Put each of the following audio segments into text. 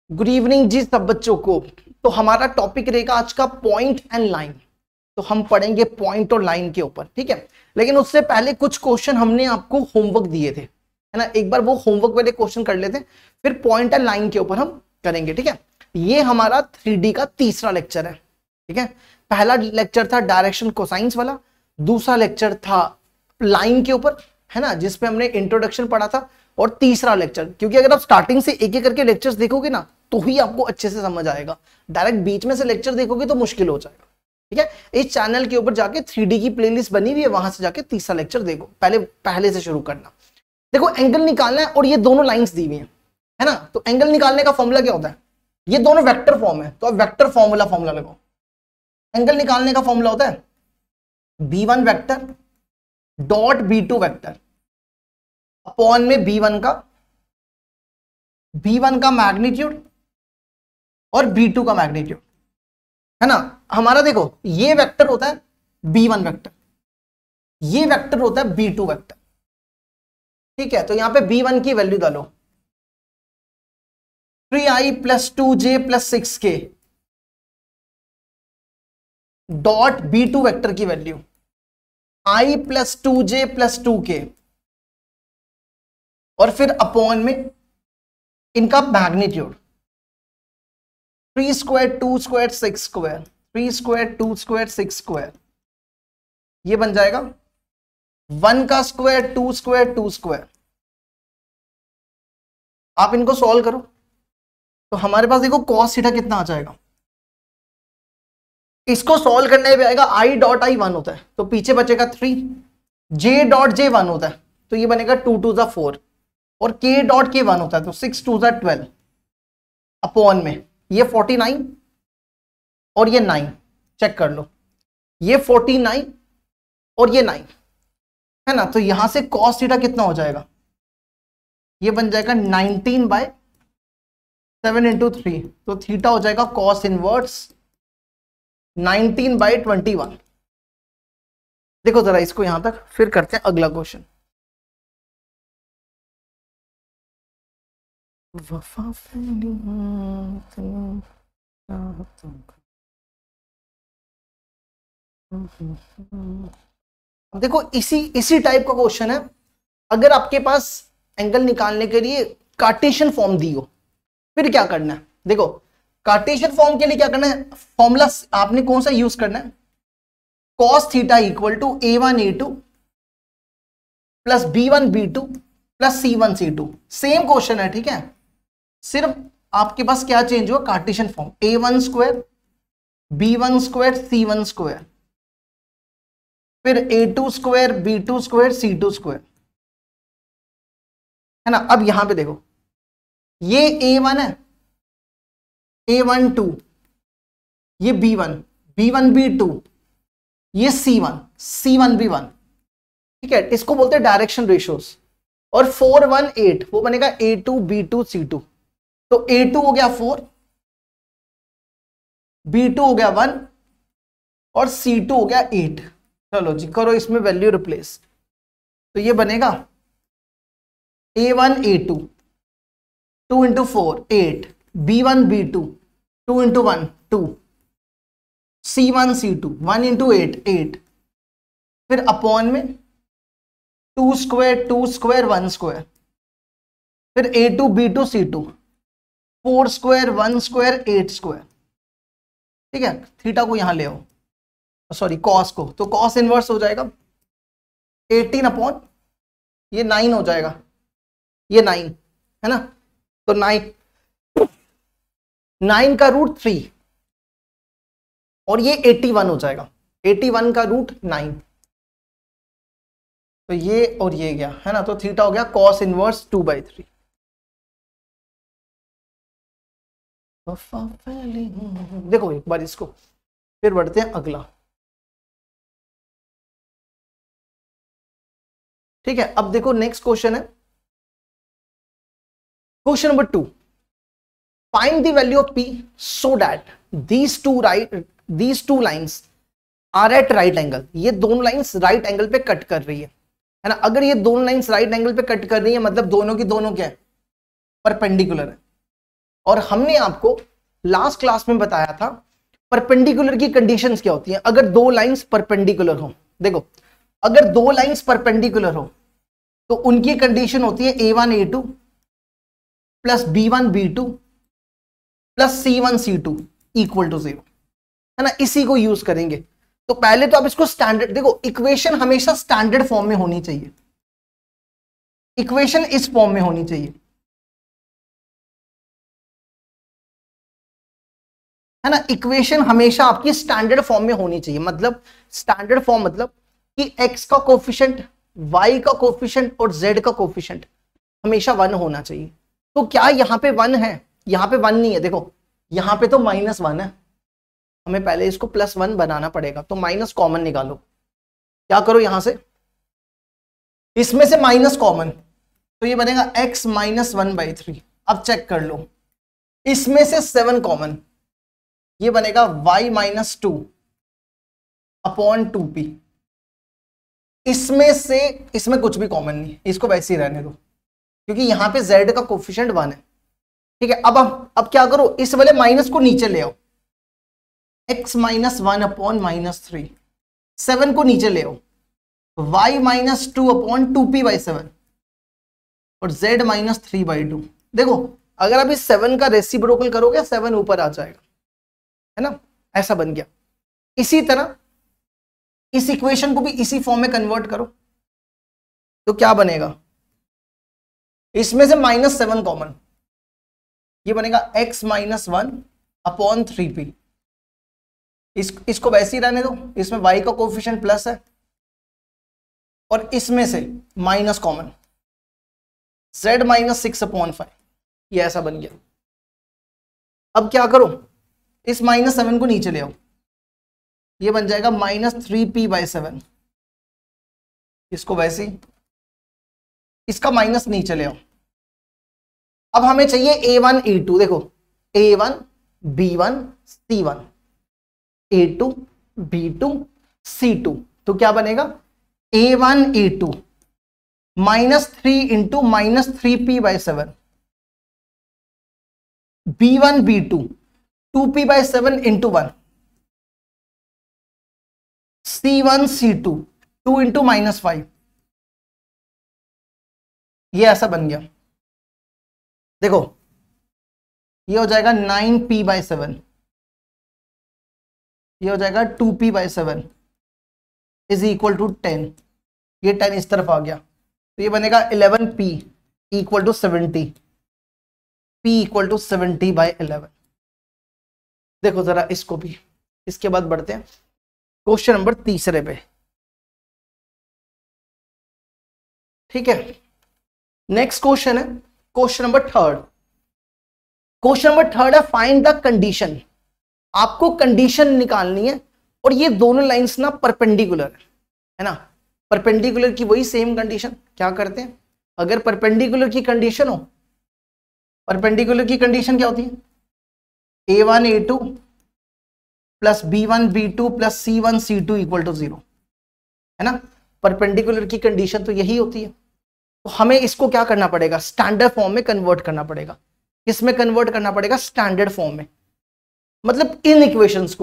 Good evening जी सब बच्चों को। तो हमारा टॉपिक रहेगा आज का पॉइंट एंड लाइन। तो हम पढ़ेंगे पॉइंट और लाइन के ऊपर, ठीक है। लेकिन उससे पहले कुछ क्वेश्चन हमने आपको होमवर्क दिए थे, है ना। एक बार वो होमवर्क वाले क्वेश्चन कर लेते हैं, फिर पॉइंट एंड लाइन के ऊपर हम करेंगे, ठीक है। ये हमारा 3D का तीसरा लेक्चर है, ठीक है। पहला लेक्चर था डायरेक्शन कोसाइंस वाला, दूसरा लेक्चर था लाइन के ऊपर, है ना, जिसपे हमने इंट्रोडक्शन पढ़ा था, और तीसरा लेक्चर, क्योंकि अगर आप स्टार्टिंग से एक एक करके लेक्चर्स देखोगे ना तो ही आपको अच्छे से समझ आएगा। डायरेक्ट बीच में से लेक्चर देखोगे तो मुश्किल हो जाएगा, ठीक है। इस चैनल के ऊपर जाके 3D की प्लेलिस्ट बनी हुई है, वहां से जाके तीसरा लेक्चर देखो। पहले से शुरू करना। देखो एंगल निकालना है और ये दोनों लाइंस दी हुई है ना। तो एंगल निकालने का फॉर्मूला क्या होता है? ये दोनों वेक्टर फॉर्म है, तो आप वेक्टर फॉर्मूला लगाओ। एंगल निकालने का फॉर्मूला होता है b1 vector dot b2 vector upon में b1 का मैग्नीट्यूड और b2 का मैग्नीट्यूड, है ना। हमारा देखो ये वेक्टर होता है b1 वेक्टर, ये वेक्टर होता है b2 वेक्टर, ठीक है। तो यहां पे b1 की वैल्यू डालो 3i + 2j + 6k dot b2 vector की वैल्यू i + 2j + 2k, और फिर अपॉन में इनका magnitude 3 square 2 square 6 square 3 square 2 square 6 square, ये बन जाएगा 1 का स्क्वायर 2 स्क्वायर 2 स्क्वायर। आप इनको सॉल्व करो तो हमारे पास देखो cos थीटा कितना आ जाएगा। इसको सॉल्व करने पे आएगा i डॉट i 1 होता है तो पीछे बचेगा 3, j डॉट j 1 होता है तो ये बनेगा 2 2 ज़ा 4, और k डॉट k 1 होता है तो 6 2 ज़ा 12, अपॉन में ये 49 और ये 9, चेक कर लो, ये 49 और ये 9, है ना। तो यहां से cos थीटा कितना हो जाएगा? ये बन जाएगा 19/7 × 3, तो थीटा हो जाएगा cos इनवर्स 19/21। देखो जरा इसको यहां तक, फिर करते हैं अगला क्वेश्चन। देखो इसी टाइप का क्वेश्चन है। अगर आपके पास एंगल निकालने के लिए कार्टेशियन फॉर्म दी हो, फिर क्या करना है? देखो कार्टेशियन फॉर्म के लिए क्या करना है, फॉर्मूला आपने कौन सा यूज करना है? cos theta equal to a1 a2 plus b1 b2 plus c1 c2। Same question है, ठीक है। सिर्फ आपके पास क्या चेंज हुआ? Cartesian form a1 square b1 square c1 square, फिर a2 square b2 square c2 square, है ना। अब यहां पे देखो ये a1 है, a1 2, ये b1 b1 b2, ये c1 c1 b1, ठीक है। इसको बोलते हैं डायरेक्शन रेशियोज। और 4 1 8 वो बनेगा a2 b2 c2। तो a2 हो गया 4, b2 हो गया 1 और c2 हो गया 8। चलो जी करो इसमें वैल्यू रिप्लेस, तो ये बनेगा a1 a2 2 × 4 8, b1 b2 2 × 1 2, c1 c2 1 × 8 8, फिर अपॉन में 2 स्क्वायर 2 स्क्वायर 1 स्क्वायर, फिर a2 b2 c2 4 square 1 square 8 square, ठीक है। थीटा को यहां ले आओ, सॉरी कॉस को, तो कॉस इनवर्स हो जाएगा 18 अपॉन ये 9 हो जाएगा, ये 9 है ना। तो 9 का रूट 3 और ये 81 हो जाएगा, 81 का रूट 9, तो ये और ये गया, है ना। तो थीटा हो गया cos इनवर्स 2/3। देखो एक बार इसको, फिर बढ़ते हैं अगला, ठीक है। अब देखो नेक्स्ट क्वेश्चन है question number 2। Find the value of p so that these two lines are at right angle। ये दोनों लाइंस राइट एंगल पे कट कर रही है ना। अगर ये दोनों लाइंस राइट एंगल पे कट कर रही है मतलब दोनों की दोनों क्या है? परपेंडिकुलर है। और हमने आपको लास्ट क्लास में बताया था परपेंडिकुलर की कंडीशंस क्या होती हैं अगर दो लाइंस परपेंडिकुलर हो। देखो अगर दो लाइंस परपेंडिकुलर हो तो उनकी कंडीशन होती है a1 a2 plus b1 b2 plus c1 c2 equal to 0, है ना। इसी को यूज करेंगे। तो पहले तो आप इसको स्टैंडर्ड देखो, इक्वेशन हमेशा स्टैंडर्ड फॉर्म में होनी चाहिए, इक्वेशन इस फॉर्म में होनी चाहिए, है ना। इक्वेशन हमेशा आपकी स्टैंडर्ड फॉर्म में होनी चाहिए। मतलब स्टैंडर्ड फॉर्म मतलब कि x का कोफिशिएंट, y का कोफिशिएंट और z का कोफिशिएंट हमेशा 1 होना चाहिए। तो क्या यहां पे 1 है? यहां पे 1 नहीं है। देखो यहां पे तो -1 है, हमें पहले इसको +1 बनाना पड़ेगा। तो माइनस कॉमन निकालो। क्या करो यहां से, इसमें से माइनस कॉमन, तो ये बनेगा x - 1/3। अब चेक कर लो, इसमें से 7 कॉमन, ये बनेगा y - 2/2p। इसमें से इसमें कुछ भी कॉमन नहीं, इसको वैसे ही रहने दो क्योंकि यहां पे z का कोफिशिएंट 1 है, ठीक है। अब क्या करो, इस वाले माइनस को नीचे ले आओ, x - 1/-3, 7 को नीचे ले आओ, y - 2/2p/7 और z - 3/2। देखो अगर आप इस 7 का रेसिप्रोकल करोगे 7 ऊपर आ जाएगा, है ना। ऐसा बन गया। इसी तरह इस इक्वेशन को भी इसी फॉर्म में कन्वर्ट करो तो क्या बनेगा, इसमें से -7 कॉमन, ये बनेगा x - 1/3p। इसको वैसे ही रहने दो, इसमें y का कोफिशिएंट प्लस है और इसमें से माइनस कॉमन, z - 6/5, ये ऐसा बन गया। अब क्या करो, इस -7 को नीचे ले आओ, ये बन जाएगा -3p/7। इसको वैसे ही, इसका माइनस नीचे ले आओ। अब हमें चाहिए a1 a2। देखो a1 b1 c1 a2 b2 c2, तो क्या बनेगा a1 a2 -3 into -3p/7, b1 b2 2p/7 into 1, c1 c2 2 into -5, ये ऐसा बन गया। देखो ये हो जाएगा 9p/7, ये हो जाएगा 2p/7 इज इक्वल टू 10, ये 10 इस तरफ आ गया, तो ये बनेगा 11p equal to 70, p equal to 70/11। देखो जरा इसको भी, इसके बाद बढ़ते हैं क्वेश्चन नंबर 3 पे, ठीक है। नेक्स्ट क्वेश्चन है क्वेश्चन नंबर 3। क्वेश्चन नंबर 3 है फाइंड द कंडीशन। आपको कंडीशन निकालनी है और ये दोनों लाइंस ना परपेंडिकुलर है ना। परपेंडिकुलर की वही सेम कंडीशन क्या करते हैं, अगर परपेंडिकुलर की कंडीशन हो, परपेंडिकुलर की कंडीशन क्या होती है, a1 a2 plus b1 b2 plus c1 c2 equal to 0, है ना। परपेंडिकुलर की कंडीशन तो यही होती है। तो हमें इसको क्या करना पड़ेगा, स्टैंडर्ड फॉर्म में कन्वर्ट करना पड़ेगा। किसमें कन्वर्ट करना पड़ेगा, स्टैंडर्ड फॉर्म में। मतलब इन इक्वेशंस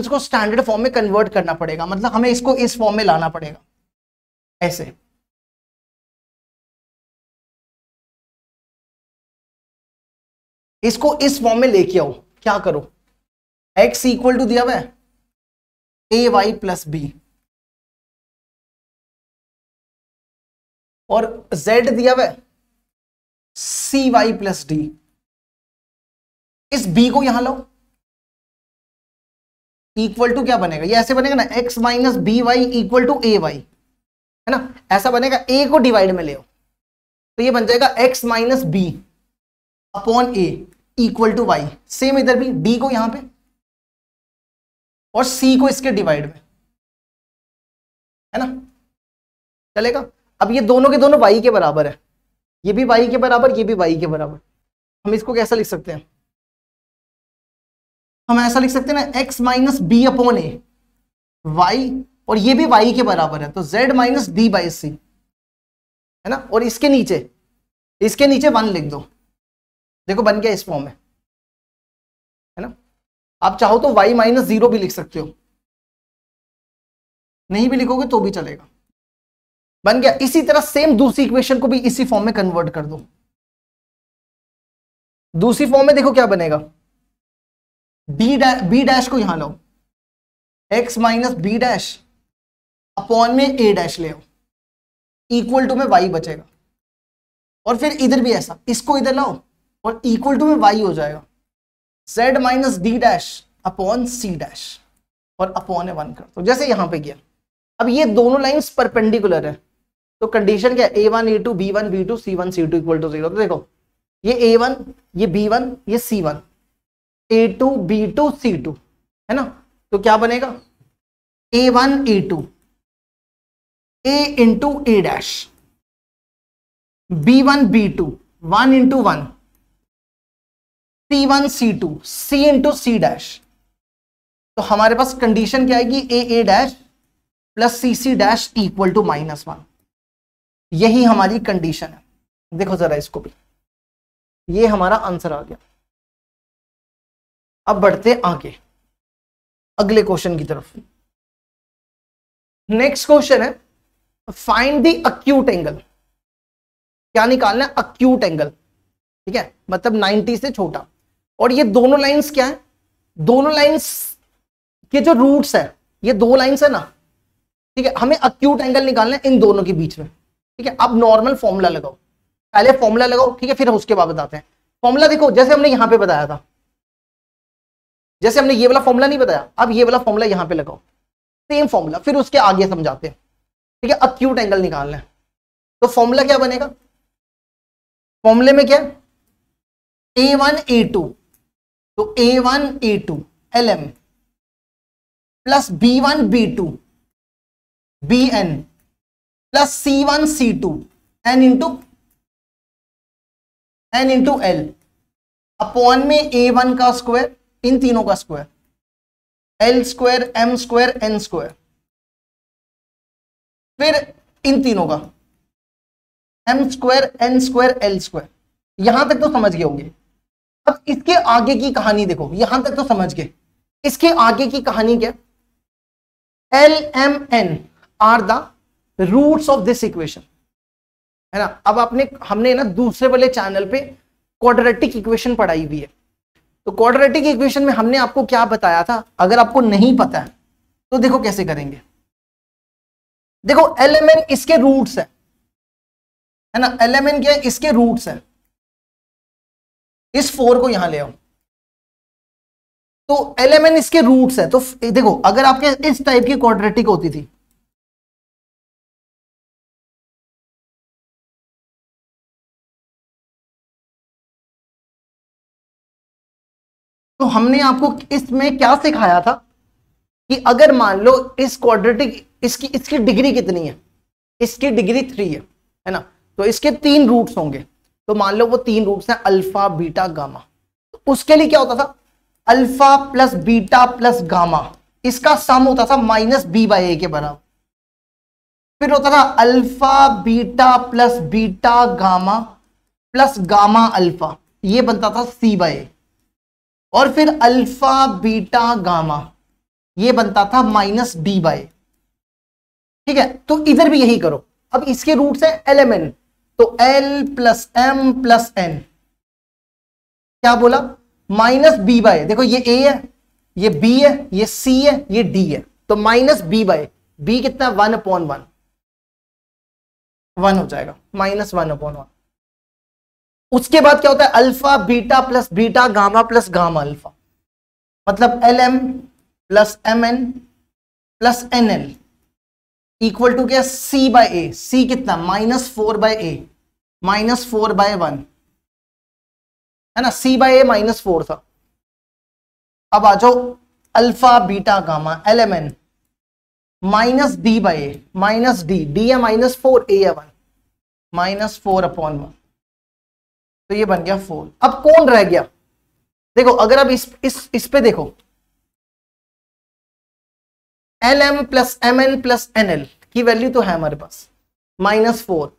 को स्टैंडर्ड फॉर्म में कन्वर्ट करना पड़ेगा, मतलब हमें इसको इस फॉर्म में लाना पड़ेगा ऐसे। इसको इस फॉर्म में लेके आओ। क्या करो, x इक्वल टू दिया हुआ है ay प्लस b और z दिया हुआ है cy प्लस d। इस b को यहां लाओ, इक्वल टू क्या बनेगा, ये ऐसे बनेगा ना, x minus B Y equal to A Y, है ना। ऐसा बनेगा, a को डिवाइड में ले आओ तो ये बन जाएगा x minus B upon A equal to Y. सेम इधर भी d को यहां पे और c को इसके डिवाइड में, है ना, चलेगा। अब ये दोनों के दोनों y के बराबर है, ये भी y के बराबर, ये भी y के बराबर। हम इसको कैसा लिख सकते हैं, हम ऐसा लिख सकते हैं ना, x minus B upon A Y, और ये भी y के बराबर है तो z माइनस डी बाई सी, है ना। और इसके नीचे 1 लिख दो। देखो बन गया इस फॉर्म में। आप चाहो तो y माइनस 0 भी लिख सकते हो, नहीं भी लिखोगे तो भी चलेगा। बन गया। इसी तरह सेम दूसरी इक्वेशन को भी इसी फॉर्म में कन्वर्ट कर दो। दूसरी फॉर्म में देखो क्या बनेगा, बी डैश को यहां लाओ, x minus B dash upon में a डैश ले आओ, इक्वल टू में y बचेगा। और फिर इधर भी ऐसा, इसको इधर लाओ और इक्वल टू में y हो जाएगा, z minus D dash upon C dash और अपॉन ए 1 कर दो, जैसे यहां पे किया। अब ये दोनों लाइंस परपेंडिकुलर है, तो कंडीशन क्या है, a1 a2 b1 b2 c1 c2 equal to 0। तो देखो ये a1 ये b1 ये c1 a2 b2 c2 है ना, तो क्या बनेगा a1 a2 a into a dash b1 b2 1 into 1 c1 c2 c into c dash. तो हमारे पास कंडीशन क्या आएगी, a dash plus c dash equal to -1। यही हमारी कंडीशन है। देखो जरा इसको भी, ये हमारा आंसर आ गया। अब बढ़ते आगे अगले क्वेश्चन की तरफ। नेक्स्ट क्वेश्चन है फाइंड द अक्यूट एंगल। क्या निकालना है, अक्यूट एंगल, ठीक है, मतलब 90 से छोटा। और ये दोनों लाइंस क्या है, दोनों लाइंस के जो रूट्स है, ये दो लाइंस है ना, ठीक है, हमें अक्यूट एंगल निकालना है इन दोनों के बीच में, ठीक है। अब नॉर्मल फॉर्मूला लगाओ, पहले फॉर्मूला लगाओ, ठीक है, फिर उसके बाद बताते हैं। फॉर्मूला देखो जैसे हमने यहां पे बताया था, जैसे हमने ये वाला फॉर्मूला नहीं बताया, अब ये वाला फॉर्मूला यहां पे लगाओ, सेम फॉर्मूला, फिर उसके आगे समझाते हैं, ठीक है। अक्यूट एंगल निकालना है, तो फॉर्मूला क्या बनेगा, फॉर्मूले में क्या a1 a2, तो a1 a2 lm plus b1 b2 bn plus c1 c2 n into l upon में a1 का स्क्वायर, इन तीनों का square, l square m square n square, फिर इन तीनों का m square n square l square. यहां तक तो समझ गए होंगे। अब इसके आगे की कहानी देखो, यहां तक तो समझ गए, इसके आगे की कहानी क्या, l m n are the roots of this equation, है ना। अब हमने ना दूसरे वाले चैनल पे क्वाड्रेटिक इक्वेशन पढ़ाई हुई है, तो क्वाड्रेटिक इक्वेशन में हमने आपको क्या बताया था, अगर आपको नहीं पता है तो देखो कैसे करेंगे। देखो एलएमएन इसके रूट्स है ना, एलएमएन क्या है, इसके रूट्स है। इस 4 को यहां ले आओ, तो एलएमएन इसके रूट्स है। तो देखो अगर आपके इस टाइप की क्वाड्रेटिक होती थी, तो हमने आपको इसमें क्या सिखाया था कि अगर मान लो इस क्वाड्रेटिक, इसकी डिग्री कितनी है, इसकी डिग्री 3 है ना, तो इसके 3 रूट्स होंगे। तो मान लो वो 3 रूट्स हैं अल्फा बीटा गामा। तो उसके लिए क्या होता था, alpha plus beta plus gamma, इसका सम होता था -b/a के बराबर। फिर होता था alpha beta plus beta gamma plus gamma alpha, ये बनता था c/a। और फिर अल्फा बीटा गामा ये बनता था -b/a, ठीक है। तो इधर भी यही करो। अब इसके रूट्स है एलएमएन, तो l plus m plus n, क्या बोला, -b/a। देखो ये a है, ये b है, ये c है, ये d है, तो -b/a, b कितना 1/1, 1 हो जाएगा, -1/1। उसके बाद क्या होता है, alpha beta plus beta gamma plus gamma alpha, मतलब lm plus mn plus nl equal to क्या, c/a। c कितना, -4/a, -4/1 है ना, c/a -4 था। अब आ जाओ alpha beta gamma lmn -d/a, -d है -4, a है 1, -4/1, तो ये बन गया 4। अब कौन रह गया, देखो अगर अब इस पे देखो, lm plus mn plus nl की वैल्यू तो है हमारे पास -4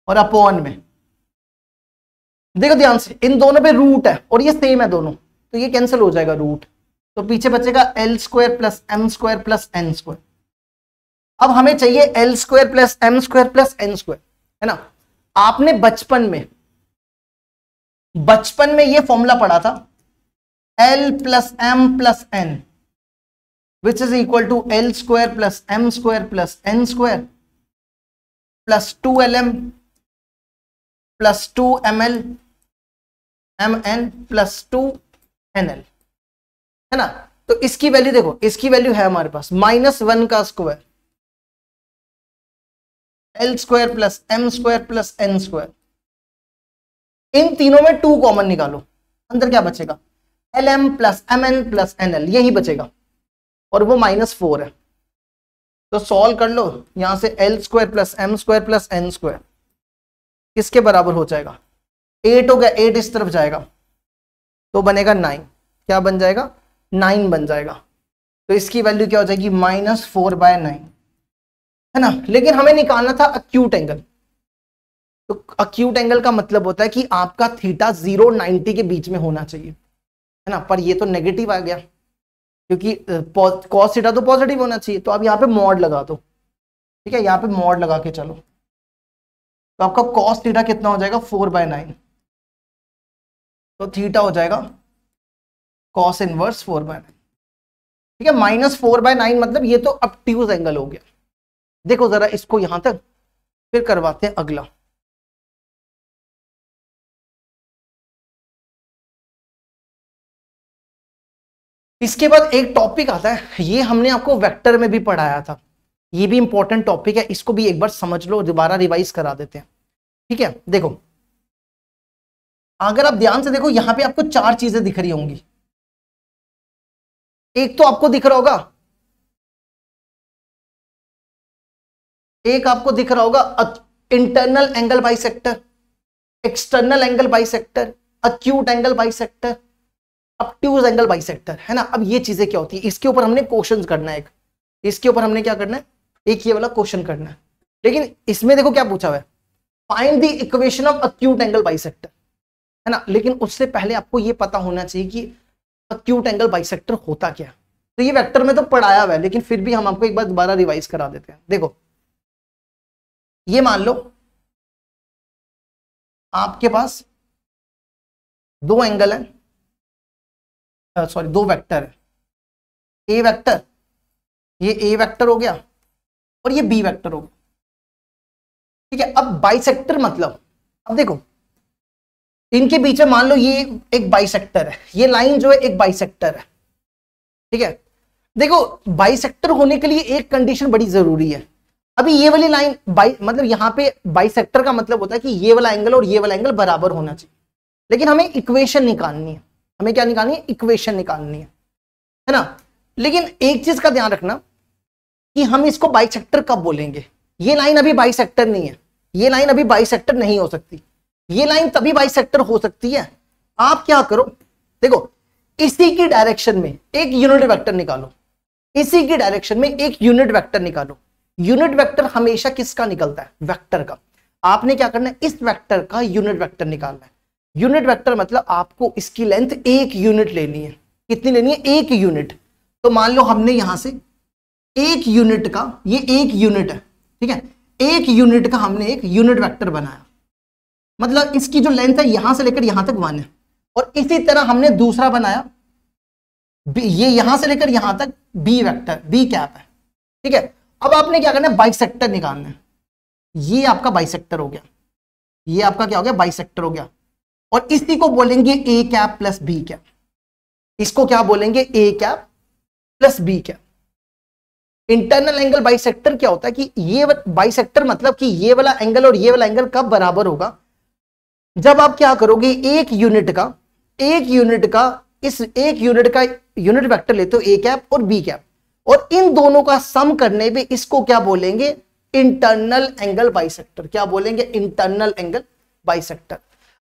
और अपॉन में, देखो ध्यान से इन दोनों पे रूट है और ये सेम है दोनों, तो ये कैंसिल हो जाएगा रूट, तो पीछे बचेगा L square plus M square plus N square. अब हमें चाहिए L square plus M square plus N square, है ना। आपने बचपन में ये फॉर्मूला पढ़ा था, L plus M plus N which is equal to L square plus M square plus N square plus 2lm plus 2ml mn plus 2nl, है ना। तो इसकी वैल्यू देखो, इसकी वैल्यू है हमारे पास -1 का square L square plus M square plus N square. इन तीनों में 2 कॉमन निकालो, अंदर क्या बचेगा, L M plus M N plus N L, यही बचेगा और वो -4 है। तो सॉल्व कर लो, यहां से L square plus M square plus N square किसके बराबर हो जाएगा, 8 हो गया, 8 इस तरफ जाएगा तो बनेगा 9, क्या बन जाएगा, 9 बन जाएगा। तो इसकी वैल्यू क्या हो जाएगी, -4/9, है ना। लेकिन हमें निकालना था अक्यूट एंगल, तो अक्यूट एंगल का मतलब होता है कि आपका थीटा 0 और 90 के बीच में होना चाहिए, है ना। पर ये तो नेगेटिव आ गया, क्योंकि कॉस थीटा तो पॉजिटिव होना चाहिए। तो अब यहाँ पे मॉड लगा दो, ठीक है, यहाँ पे मॉड लगा के चलो, तो आपका कॉस थीटा कितना हो जाएगा, 4/9, तो थीटा हो जाएगा कॉस इनवर्स 4/9, ठीक है। -4/9 मतलब ये तो ऑब्ट्यूज एंगल हो गया। देखो जरा इसको यहां तक, फिर करवाते हैं अगला। इसके बाद एक टॉपिक आता है, ये हमने आपको वेक्टर में भी पढ़ाया था, ये भी इंपॉर्टेंट टॉपिक है, इसको भी एक बार समझ लो, दोबारा रिवाइज करा देते हैं, ठीक है। देखो अगर आप ध्यान से देखो, यहां पे आपको 4 चीजें दिख रही होंगी। एक तो आपको दिख रहा होगा, एक आपको दिख रहा होगा internal angle bisector, external angle bisector, acute angle bisector, obtuse angle bisector, है ना। अब ये चीजें क्या होती है, इसके ऊपर हमने क्वेश्चन करना है, एक इसके ऊपर हमने क्या करना है, एक ये वाला क्वेश्चन करना है। लेकिन इसमें देखो क्या पूछा हुआ है, find the equation of acute angle bisector, है ना। लेकिन उससे पहले आपको ये पता होना चाहिए कि अक्यूट एंगल बाइसेक्टर होता क्या है। तो ये वेक्टर में तो पढ़ाया हुआ है, लेकिन फिर भी हम आपको एक बार दोबारा रिवाइज करा देते हैं। देखो ये मान लो आपके पास 2 एंगल है, सॉरी 2 वेक्टर है, ए वेक्टर, ये ए वेक्टर हो गया और ये बी वेक्टर हो गया, ठीक है। अब बाइसेक्टर मतलब, अब देखो इनके बीच में मान लो ये एक बाइसेक्टर है, ये लाइन जो है एक बाइसेक्टर है, ठीक है। देखो बाइसेक्टर होने के लिए एक कंडीशन बड़ी जरूरी है। अभी ये वाली लाइन मतलब यहां पे बाइसेक्टर का मतलब होता है कि ये वाला एंगल और ये वाला एंगल बराबर होना चाहिए। लेकिन हमें इक्वेशन निकालनी है, हमें क्या निकालनी है, इक्वेशन निकालनी है ना। लेकिन एक चीज का ध्यान रखना कि हम इसको बाइसेक्टर कब बोलेंगे, ये लाइन अभी बाइसेक्टर नहीं है, ये लाइन अभी बाइसेक्टर नहीं हो सकती, ये लाइन तभी बाइसेक्टर हो सकती है। आप क्या करो, देखो इसी की डायरेक्शन में एक यूनिट वेक्टर निकालो, इसी की डायरेक्शन में एक यूनिट वेक्टर निकालो। यूनिट वेक्टर हमेशा किसका निकलता है, वेक्टर का। आपने क्या करना है, इस वेक्टर का यूनिट वेक्टर निकालना है। यूनिट वेक्टर मतलब आपको इसकी लेंथ 1 यूनिट लेनी है। कितनी लेनी है, 1 यूनिट। तो मान लो हमने यहां से 1 यूनिट का, ये 1 यूनिट है, ठीक है, 1 यूनिट का हमने एक यूनिट वेक्टर बनाया, मतलब इसकी जो लेंथ है यहां से लेकर यहां तक 1 है। और इसी तरह हमने दूसरा बनाया, ये यहां से लेकर यहां तक बी वेक्टर, बी कैप है, ठीक है। अब आपने क्या करना है, बाइसेक्टर निकालना है। ये आपका बाइसेक्टर हो गया, ये आपका क्या हो गया, बाइसेक्टर हो गया। और इसी को बोलेंगे A cap plus B cap, इसको क्या बोलेंगे, A cap plus B cap. Internal angle bisector क्या होता है कि ये बाइसेक्टर मतलब कि ये वाला एंगल और ये वाला एंगल कब बराबर होगा, जब आप क्या करोगे, एक यूनिट का इस एक यूनिट का यूनिट वेक्टर लेते हो ए कैप और बी कैप, और इन दोनों का सम करने पे इसको क्या बोलेंगे, इंटरनल एंगल बाइसेक्टर। क्या बोलेंगे, इंटरनल एंगल बाइसेक्टर।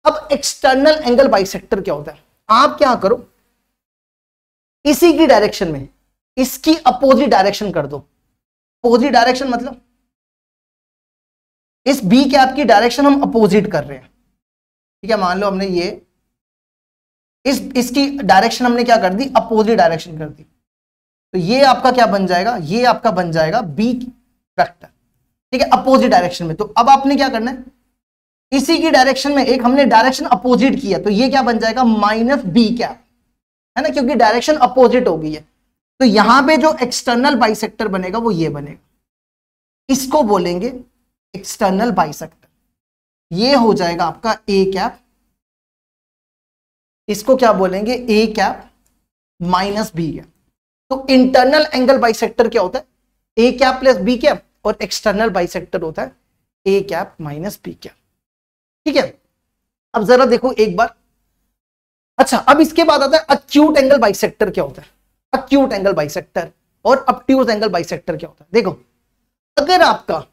अब एक्सटर्नल एंगल बाइसेक्टर क्या होता है, आप क्या करो, इसी की डायरेक्शन में इसकी अपोजिट डायरेक्शन कर दो। अपोजिट डायरेक्शन मतलब इस बी कैप की डायरेक्शन हम अपोजिट कर रहे हैं, ठीक है। मान लो हमने ये इसकी डायरेक्शन हमने क्या कर दी, अपोजिट डायरेक्शन कर दी। तो ये आपका क्या बन जाएगा, ये आपका बन जाएगा बी वेक्टर, ठीक है, अपोजिट डायरेक्शन में। तो अब आपने क्या करना है, इसी की डायरेक्शन में एक हमने डायरेक्शन अपोजिट किया, तो ये क्या बन जाएगा माइनस बी कैप, है ना, क्योंकि डायरेक्शन अपोजिट हो गई है। तो यहां पे जो एक्सटर्नल बाइसेक्टर बनेगा वो ये बनेगा, इसको बोलेंगे एक्सटर्नल बाइसेक्टर। ये हो जाएगा आपका ए कैप, इसको क्या बोलेंगे A cap minus B cap. तो इंटरनल एंगल बाइसेक्टर क्या होता है, ए कैप प्लस बी कैप, और एक्सटर्नल बाइसेक्टर होता है A cap minus B cap, ठीक है। अब जरा देखो एक बार, अच्छा अब इसके बाद आता है अक्यूट एंगल बाइसेक्टर क्या होता है। अक्यूट एंगल बाइसेक्टर और ऑब्ट्यूज एंगल बाइसेक्टर क्या होता है। देखो अगर आपका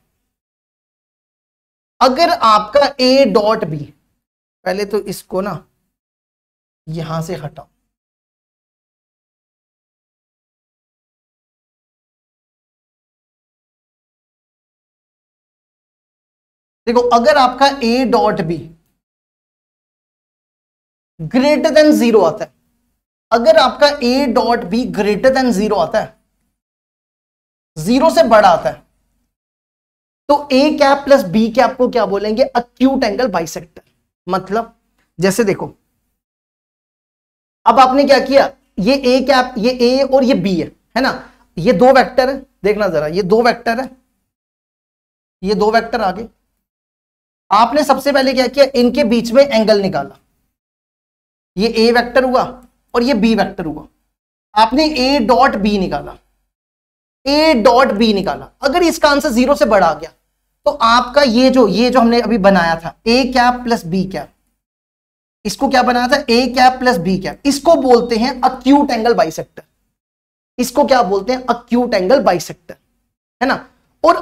ए डॉट बी, पहले तो इसको ना यहां से हटाओ, देखो अगर आपका ए डॉट बी ग्रेटर देन 0 आता है, अगर आपका ए डॉट बी ग्रेटर देन 0 आता है, 0 से बड़ा आता है, तो ए कैप प्लस बी कैप को क्या बोलेंगे, अक्यूट एंगल बाइसेक्टर। मतलब जैसे देखो, अब आपने क्या किया, ये ए कैप, ये ए और ये बी है ना, ये दो वेक्टर है, देखना जरा, ये दो वेक्टर है, ये दो वेक्टर आगे, आपने सबसे पहले क्या किया, इनके बीच में एंगल निकाला, ये ए वेक्टर हुआ और ये बी वेक्टर हुआ, आपने ए डॉट बी निकाला, ए डॉट बी निकाला। अगर इसका आंसर 0 से बड़ा आ गया तो आपका ये जो हमने अभी बनाया था ए कैप प्लस बी कैप, इसको क्या बनाया था, ए कैप प्लस बी कैप, इसको बोलते हैं अक्यूट एंगल बाइसेक्टर। इसको क्या बोलते हैं, अक्यूट एंगल बाइसेक्टर, है ना। और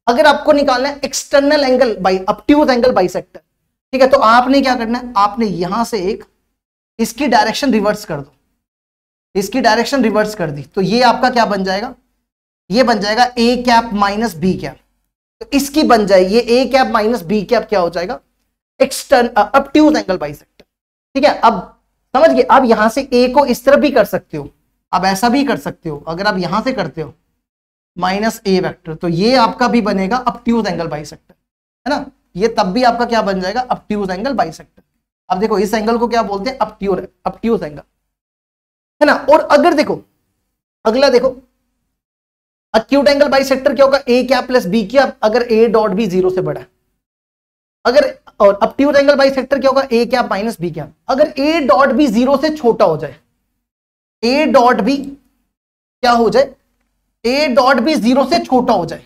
अगर आपको निकालना है external angle by obtuse angle bisector, ठीक है, तो आपने क्या करना है, आपने यहां से एक इसकी डायरेक्शन रिवर्स कर दो, इसकी डायरेक्शन रिवर्स कर दी, तो ये आपका क्या बन जाएगा, ये बन जाएगा A cap minus B cap. तो इसकी बन जाए ये A cap minus B cap क्या हो जाएगा, ऑब्ट्यूज एंगल बाइसेक्टर, ठीक है। अब समझ गए, अब यहां से ए को इस तरफ भी कर सकते हो, अब ऐसा भी कर सकते हो, अगर आप यहां से करते हो माइनस ए वेक्टर, तो ये आपका भी बनेगा ऑब्ट्यूज एंगल बाइसेक्टर, है ना। ये तब भी आपका क्या बन जाएगा, ऑब्ट्यूज एंगल बाइसेक्टर। अब देखो इस एंगल को क्या बोलते हैं, ऑब्ट्यूज एंगल, है ना। और अगर देखो अगला देखो, अक्यूट एंगल बाइसेक्टर क्या होगा, ए कैप प्लस बी कैप, अगर ए डॉट बी 0 से बड़ा है। अगर और ऑब्ट्यूज एंगल बाइसेक्टर क्या होगा, A cap minus B cap, अगर ए डॉट बी 0 से छोटा हो जाए, ए डॉट बी क्या हो जाए, ए डॉट बी 0 से छोटा हो जाए,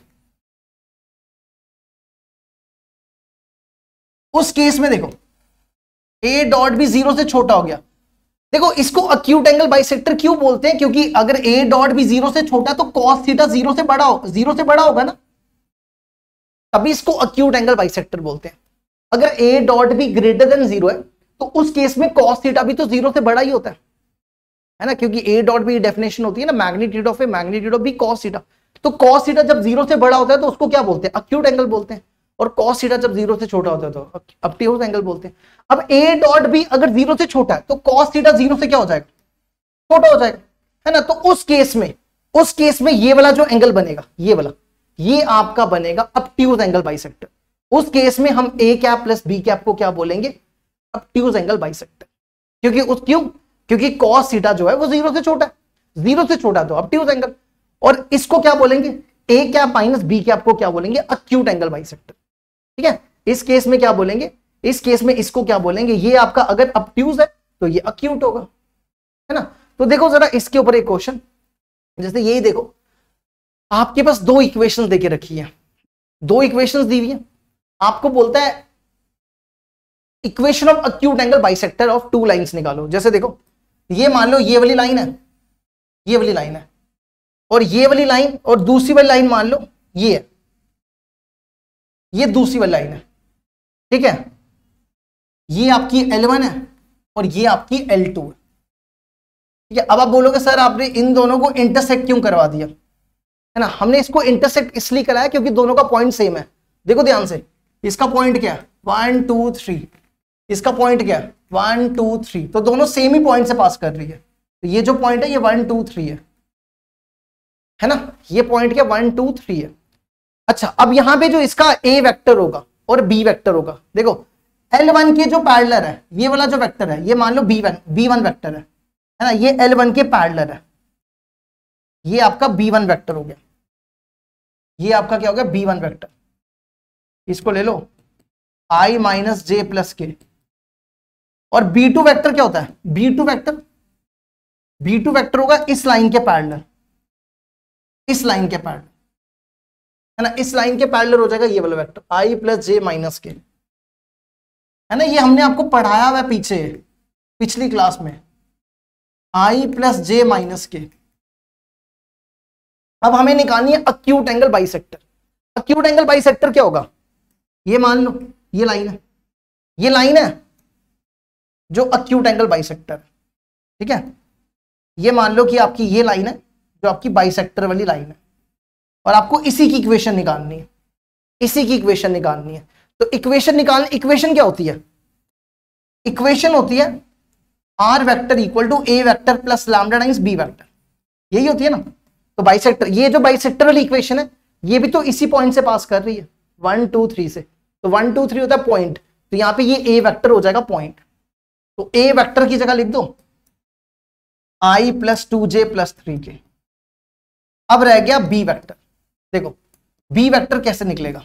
उस केस में देखो ए डॉट बी 0 से छोटा हो गया, देखो इसको अक्यूट एंगल बाइसेक्टर क्यों बोलते हैं, क्योंकि अगर ए डॉट बी 0 से छोटा तो कॉस थीटा 0 से बड़ा होगा ना, तभी इसको अक्यूट एंगल बाइसेक्टर बोलते हैं। अगर ए डॉट बी ग्रेटर देन 0 है तो उस केस में कॉस थीटा भी तो 0 से बड़ा ही होता है ना, क्योंकि ए डॉट बी डेफिनेशन होती है ना, magnitude of A magnitude of B cos theta. तो कॉस थीटा जब 0 से बड़ा होता है तो उसको क्या बोलते हैं, अक्यूट एंगल बोलते हैं, और कॉस थीटा जब 0 से छोटा होता है तो ऑब्ट्यूज एंगल बोलते हैं। अब ए डॉट बी अगर 0 से छोटा है तो कॉस थीटा 0 से क्या हो जाएगा, छोटा हो जाएगा, है ना। तो उस केस में ये वाला जो एंगल बनेगा, ये वाला, ये आपका बनेगा ऑब्ट्यूज एंगल बाइसेक्टर। उस केस में हम ए कैप प्लस बी कैप को क्या बोलेंगे, ऑब्ट्यूज एंगल बाइसेक्टर, क्योंकि कॉस थीटा जो है वो 0 से छोटा है, 0 से छोटा तो ऑब्ट्यूज एंगल। और इसको क्या बोलेंगे, A cap minus B cap को क्या बोलेंगे, अक्यूट एंगल बाइसेक्टर, ठीक है। इस केस में क्या बोलेंगे, इस केस में इसको क्या बोलेंगे, ये आपका अगर ऑब्ट्यूज है तो ये अक्यूट होगा, है ना। तो देखो जरा इसके ऊपर एक क्वेश्चन, जैसे यही देखो, आपके पास दो इक्वेशंस देके रखी है, दो इक्वेशंस दी हुई है, आपको बोलता है equation of acute angle bisector of two lines निकालो। जैसे देखो ये मान लो ये वाली लाइन है, ये वाली लाइन है, और ये वाली लाइन और दूसरी वाली लाइन मान लो ये है, ये दूसरी वाली लाइन है, ठीक है। ये आपकी L1 है और ये आपकी L2 है, ठीक है। अब आप बोलोगे सर आपने इन दोनों को इंटरसेक्ट क्यों करवा दिया, है ना। हमने इसको इंटरसेक्ट इसलिए कराया क्योंकि दोनों का पॉइंट सेम है। देखो ध्यान से, इसका पॉइंट क्या है, 1 2 3, इसका पॉइंट क्या है 1 2 3, तो दोनों सेम ही पॉइंट से पास कर रही है, तो ये जो पॉइंट है ये 1 2 3 है ना, ये पॉइंट क्या 1 2 3 है। अच्छा अब यहां पे जो इसका ए वेक्टर होगा और बी वेक्टर होगा, देखो L1 के जो पैरेलल है, ये वाला जो वेक्टर है ये मान लो B1 वेक्टर है ना, ये L1 के पैरेलल है, ये आपका B1 वेक्टर हो गया, ये आपका क्या हो गया B1 वेक्टर। इसको ले लो I माइनस जे प्लस के, और B2 वेक्टर क्या होता है, B2 वेक्टर होगा इस लाइन के पैरेलल, इस लाइन के पैरेलल है ना, इस लाइन के पैरेलल हो जाएगा ये वाला vector I plus J minus के, है ना, ये हमने आपको पढ़ाया हुआ पीछे पिछली क्लास में, I प्लस जे माइनस के। अब हमें निकालनी है acute angle bisector. Acute angle bisector क्या होगा, ये मान लो ये लाइन है, ये लाइन है जो अक्यूट एंगल बाइसेक्टर, ठीक है, ये मान लो कि आपकी ये लाइन है जो आपकी बाइसेक्टर वाली लाइन है, और आपको इसी की इक्वेशन निकालनी है, इसी की इक्वेशन निकालनी है। तो इक्वेशन इक्वेशन क्या होती है, इक्वेशन होती है R vector equal to A vector plus lambda times B vector, यही होती है ना। तो बाइसेक्टर, ये जो बाइसेक्टर वाली इक्वेशन है ये भी तो इसी पॉइंट से पास कर रही है 1 2 3 से, तो 1 2 3 होता है पॉइंट, तो यहां पे ये ए वेक्टर हो जाएगा पॉइंट, तो ए वेक्टर की जगह लिख दो I plus 2j plus 3k। अब रह गया बी वेक्टर, देखो बी वेक्टर कैसे निकलेगा,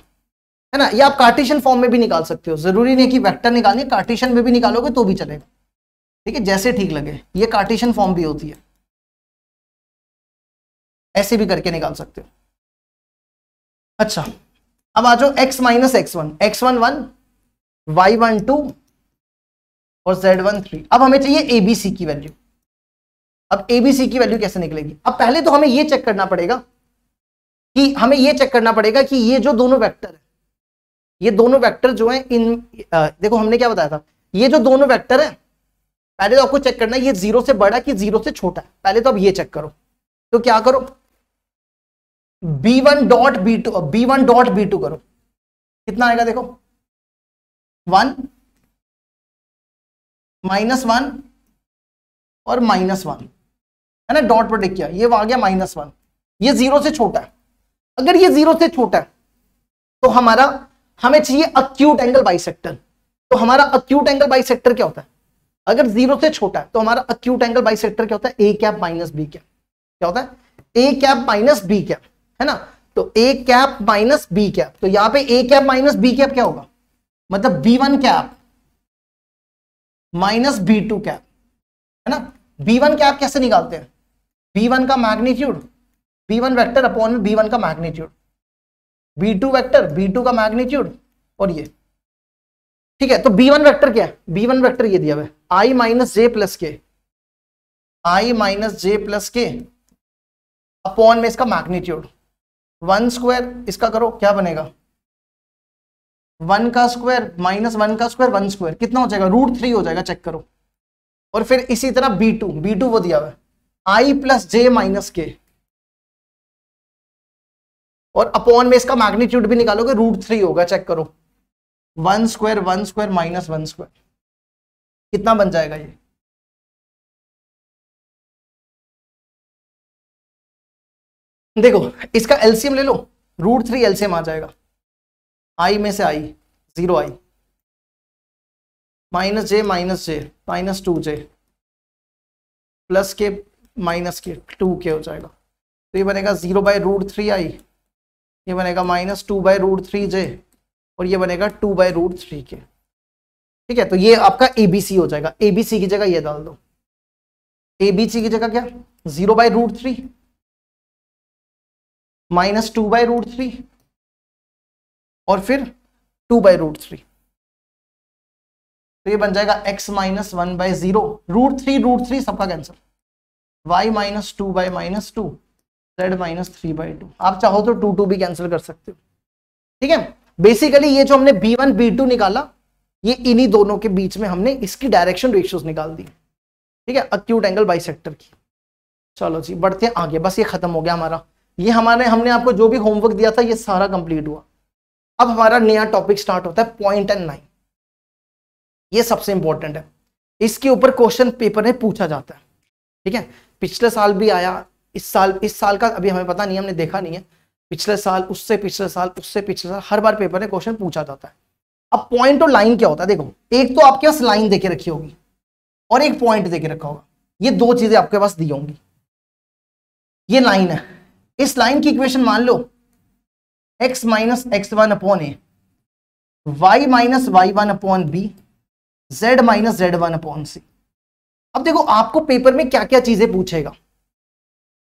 है ना, ये आप कार्टेशियन फॉर्म में भी निकाल सकते हो, जरूरी नहीं कि वेक्टर निकालनी है, कार्टेशियन में भी निकालोगे तो भी चलेगा, ठीक है, जैसे ठीक लगे, ये कार्टेशियन फॉर्म भी होती है, ऐसे भी करके निकाल सकते हो। अच्छा अब आ जाओ x minus x1, x1 1, y1 2 और z1 3। अब हमें चाहिए abc की वैल्यू। अब abc की वैल्यू कैसे निकलेगी, अब पहले तो हमें ये चेक करना पड़ेगा कि ये जो दोनों वेक्टर है, ये दोनों वेक्टर जो है इन देखो हमने क्या बताया था, ये जो दोनों वेक्टर है पहले तो आपको चेक करना है ये 0 से बड़ा कि 0 से छोटा है, पहले तो अब ये चेक करो। तो क्या करो, b1 डॉट b2 करो, कितना आएगा देखो 1 -1 और -1, है ना, डॉट प्रोडक्ट किया, ये आ गया -1, ये 0 से छोटा है। अगर ये 0 से छोटा है तो हमें चाहिए अक्यूट एंगल बाइसेक्टर। तो हमारा अक्यूट एंगल बाइसेक्टर क्या होता है, अगर 0 से छोटा है तो हमारा अक्यूट एंगल बाइसेक्टर क्या होता है, a cap minus b cap, क्या होता है a cap minus b cap, है ना, तो a cap minus b cap, तो यहां पे a cap minus b cap क्या होगा, मतलब b1 cap minus b2 cap, है ना। b1 कैप कैसे निकालते हैं, b1 का magnitude, b1 vector upon b1 का मैग्नीट्यूड, b2 वेक्टर b2 का मैग्नीट्यूड, और ये, ठीक है। तो b1 वेक्टर क्या है, b1 वेक्टर ये दिया हुआ है I माइनस जे प्लस के अपॉन में इसका मैग्नीट्यूड 1 स्क्वायर, इसका करो क्या बनेगा 1 का स्क्वायर माइनस 1 का स्क्वायर 1 स्क्वायर, कितना हो जाएगा √3 हो जाएगा, चेक करो। और फिर इसी तरह b2 वो दिया हुआ है I प्लस जे माइनस के, और अपॉन में इसका मैग्नीट्यूड भी निकालोगे √3 होगा, चेक करो 1 स्क्वायर माइनस 1 स्क्वायर, कितना बन जाएगा ये, देखो इसका एलसीएम ले लो, √3 एलसीएम आ जाएगा, I में से I 0 I minus J minus 2j plus के माइनस के 2k हो जाएगा, तो ये बनेगा 0 बाय √3 I, ये बनेगा -2 बाय √3j, और ये बनेगा 2 बाय √3k, ठीक है। तो ये आपका ABC हो जाएगा, ABC की जगह ये डाल दो, ABC की जगह क्या 0 बाय √3 -2 बाय √3 और फिर 2 बाय √3, तो ये बन जाएगा x माइनस 1 बाय 0, √3 सबका cancel, y minus 2 by -2, z minus 3 by 2, आप चाहो तो 2 भी कैंसिल कर सकते हो, ठीक है। बेसिकली ये जो हमने b1 b2 निकाला, ये इन्हीं दोनों के बीच में हमने इसकी डायरेक्शन रेशियोज निकाल दी, ठीक है, अक्यूट एंगल बाइसेक्टर की। चलो जी बढ़ते हैं आगे, बस ये खत्म हो गया हमारा, ये हमने आपको जो भी होमवर्क दिया था ये सारा कंप्लीट हुआ। अब हमारा नया टॉपिक स्टार्ट होता है पॉइंट एंड लाइन। ये सबसे इंपॉर्टेंट है, इसके ऊपर क्वेश्चन पेपर में पूछा जाता है। ठीक है, पिछले साल भी आया, इस साल का अभी हमें पता नहीं, हमने देखा नहीं है, पिछले साल, उससे पिछले साल, उससे पिछले साल, हर बार पेपर में क्वेश्चन पूछा जाता है। अब पॉइंट और लाइन क्या होता है, देखो एक तो आपके पास लाइन देके रखी होगी और एक पॉइंट देके रखा होगा, ये दो चीजें आपके पास दी होंगी। ये लाइन है, इस लाइन की इक्वेशन मान लो x minus X one upon A, Y minus Y one upon B, z minus Z one upon C. अब देखो आपको पेपर में क्या क्या चीजें पूछेगा,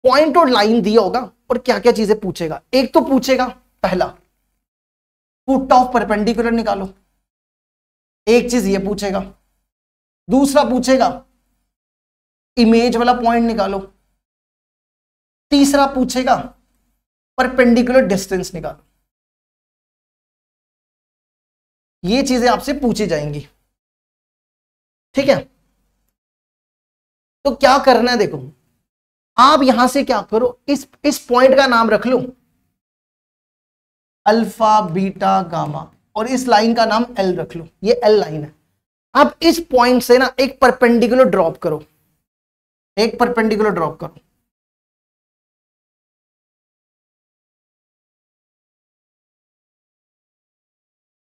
पॉइंट और लाइन दिया होगा और क्या क्या चीजें पूछेगा। एक तो पूछेगा पहला फुट ऑफ परपेंडिकुलर निकालो, एक चीज ये पूछेगा। दूसरा पूछेगा इमेज वाला पॉइंट निकालो। तीसरा पूछेगा परपेंडिकुलर डिस्टेंस निकालो। ये चीजें आपसे पूछी जाएंगी। ठीक है, तो क्या करना है, देखो आप यहां से क्या करो, इस पॉइंट का नाम रख लो अल्फा बीटा गामा और इस लाइन का नाम एल रख लो, ये एल लाइन है। अब इस पॉइंट से ना एक परपेंडिकुलर ड्रॉप करो, एक परपेंडिकुलर ड्रॉप करो।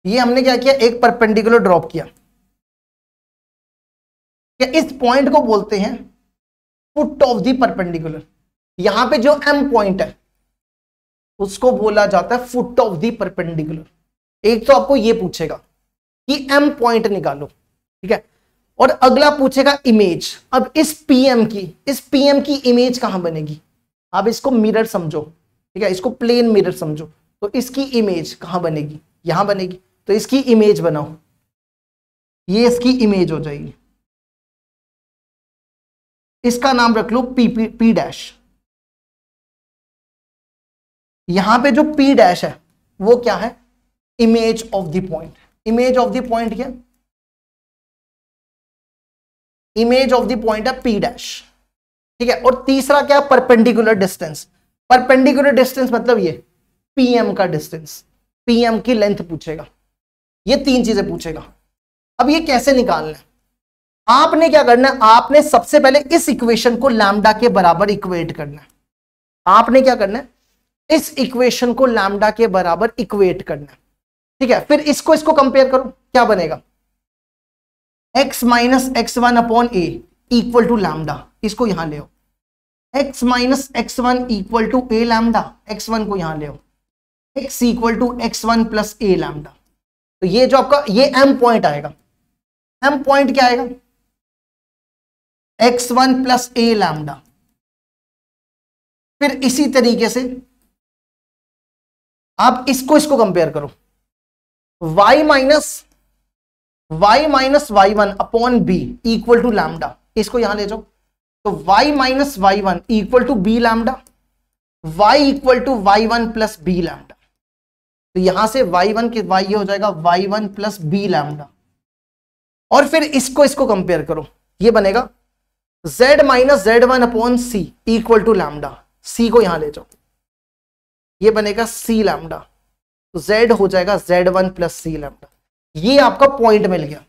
ये हमने क्या किया, एक परपेंडिकुलर ड्रॉप किया। इस पॉइंट को बोलते हैं फुट ऑफ द परपेंडिकुलर। यहां पे जो एम पॉइंट है उसको बोला जाता है फुट ऑफ द परपेंडिकुलर। एक तो आपको ये पूछेगा कि एम पॉइंट निकालो, ठीक है, और अगला पूछेगा इमेज। अब इस पीएम की इमेज कहां बनेगी, आप इसको मिरर समझो, ठीक है, इसको प्लेन मिरर समझो, तो इसकी इमेज कहां बनेगी, यहां बनेगी। तो इसकी इमेज बनाओ, ये इसकी इमेज हो जाएगी। इसका नाम रख लो पी डैश। यहां पे जो पी डैश है वो क्या है, image of the point. Image of the point क्या, इमेज ऑफ द पॉइंट है पी डैश, ठीक है। और तीसरा क्या, परपेंडिकुलर डिस्टेंस। परपेंडिकुलर डिस्टेंस मतलब ये पीएम का डिस्टेंस, पीएम की लेंथ पूछेगा। ये तीन चीजें पूछेगा। अब ये कैसे निकालना है, आपने क्या करना है, आपने सबसे पहले इस इक्वेशन को लैम्डा के बराबर इक्वेट करना है। आपने क्या करना है, इस इक्वेशन को लैम्डा के बराबर इक्वेट करना है, ठीक है। फिर इसको कंपेयर करो, क्या बनेगा, x minus X one upon A equal to lambda. इसको यहां ले आओ, x minus X one equal to A lambda, x1 को यहां ले आओ, x equal to X one plus A lambda. तो ये जो आपका ये m पॉइंट आएगा, m पॉइंट क्या आएगा, x1 प्लस ए लैम्डा। फिर इसी तरीके से आप इसको कंपेयर करो, y minus Y one upon B equal to lambda. इसको यहां ले जाओ, तो y minus Y one equal to B lambda, y equal to Y one plus B lambda. तो यहां से y1 के y ये हो जाएगा y1 प्लस बी लैम्डा। और फिर इसको कंपेयर करो, ये बनेगा z minus Z one upon C equal to lambda. C को यहां ले जाओ, ये बनेगा सी लैम्डा। तो z हो जाएगा z1 प्लस सी लैम्डा। ये आपका पॉइंट मिल गया,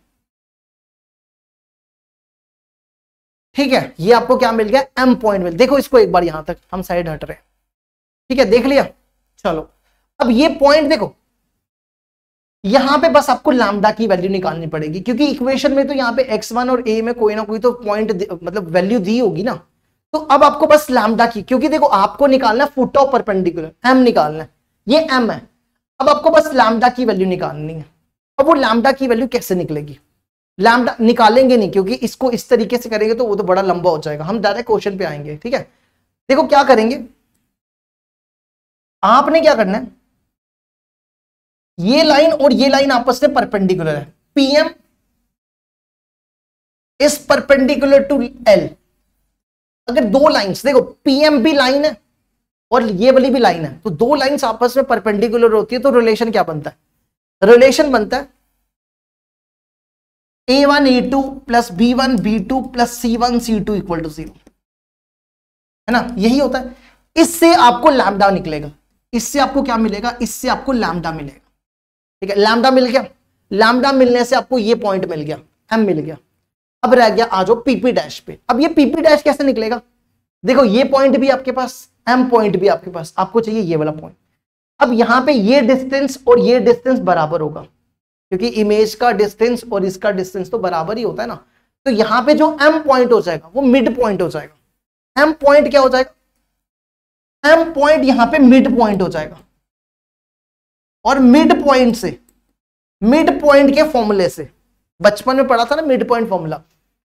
ठीक है। ये आपको क्या मिल गया, m पॉइंट मिल। देखो इसको एक बार, यहां तक हम साइड हट रहे हैं, ठीक है, देख लिया। चलो अब ये पॉइंट देखो, यहां पे बस आपको लैम्डा की वैल्यू निकालनी पड़ेगी, क्योंकि इक्वेशन में तो यहां पे x1 और a में कोई ना कोई तो पॉइंट मतलब वैल्यू दी होगी ना। तो अब आपको बस लैम्डा की, क्योंकि देखो आपको निकालना है फुट ऑफ परपेंडिकुलर, m निकालना है, ये m है। अब आपको बस लैम्डा की वैल्यू निकालनी है। अब वो लैम्डा की वैल्यू कैसे निकलेगी, लैम्डा निकालेंगे नहीं, क्योंकि इसको इस तरीके से करेंगे तो वो तो बड़ा लंबा हो जाएगा। हम डायरेक्ट क्वेश्चन पे आएंगे, ठीक है। देखो क्या करेंगे, आपने क्या करना है, ये लाइन और ये लाइन आपस में परपेंडिकुलर है, PM is perpendicular to L. अगर दो लाइंस, देखो पीएम भी लाइन है और ये वाली भी लाइन है, तो दो लाइंस आपस में परपेंडिकुलर होती है, तो रिलेशन क्या बनता है, रिलेशन बनता है a1 a2 plus b1 b2 plus c1 c2 equal to 0, है ना, यही होता है। इससे आपको लैम्डा निकलेगा, इससे आपको क्या मिलेगा, इससे आपको लैम्डा मिलेगा, ठीक है। लैम्डा मिल गया, लैम्डा मिलने से आपको ये पॉइंट मिल गया, m मिल गया। अब रह गया आ जाओ पीपी डैश पे। अब ये पीपी डैश कैसे निकलेगा? देखो ये पॉइंट भी आपके पास, m पॉइंट भी आपके पास, आपको चाहिए ये वाला पॉइंट। अब यहां पे ये डिस्टेंस और ये डिस्टेंस बराबर होगा, क्योंकि इमेज का डिस्टेंस और इसका डिस्टेंस तो बराबर ही होता है ना। तो यहां पे जो m पॉइंट हो जाएगा वो मिड पॉइंट हो जाएगा। m पॉइंट क्या हो जाएगा? m पॉइंट यहां पे मिड पॉइंट हो जाएगा। और मिड पॉइंट से, मिड पॉइंट के फॉर्मूले से, बचपन में पढ़ा था ना mid point formula,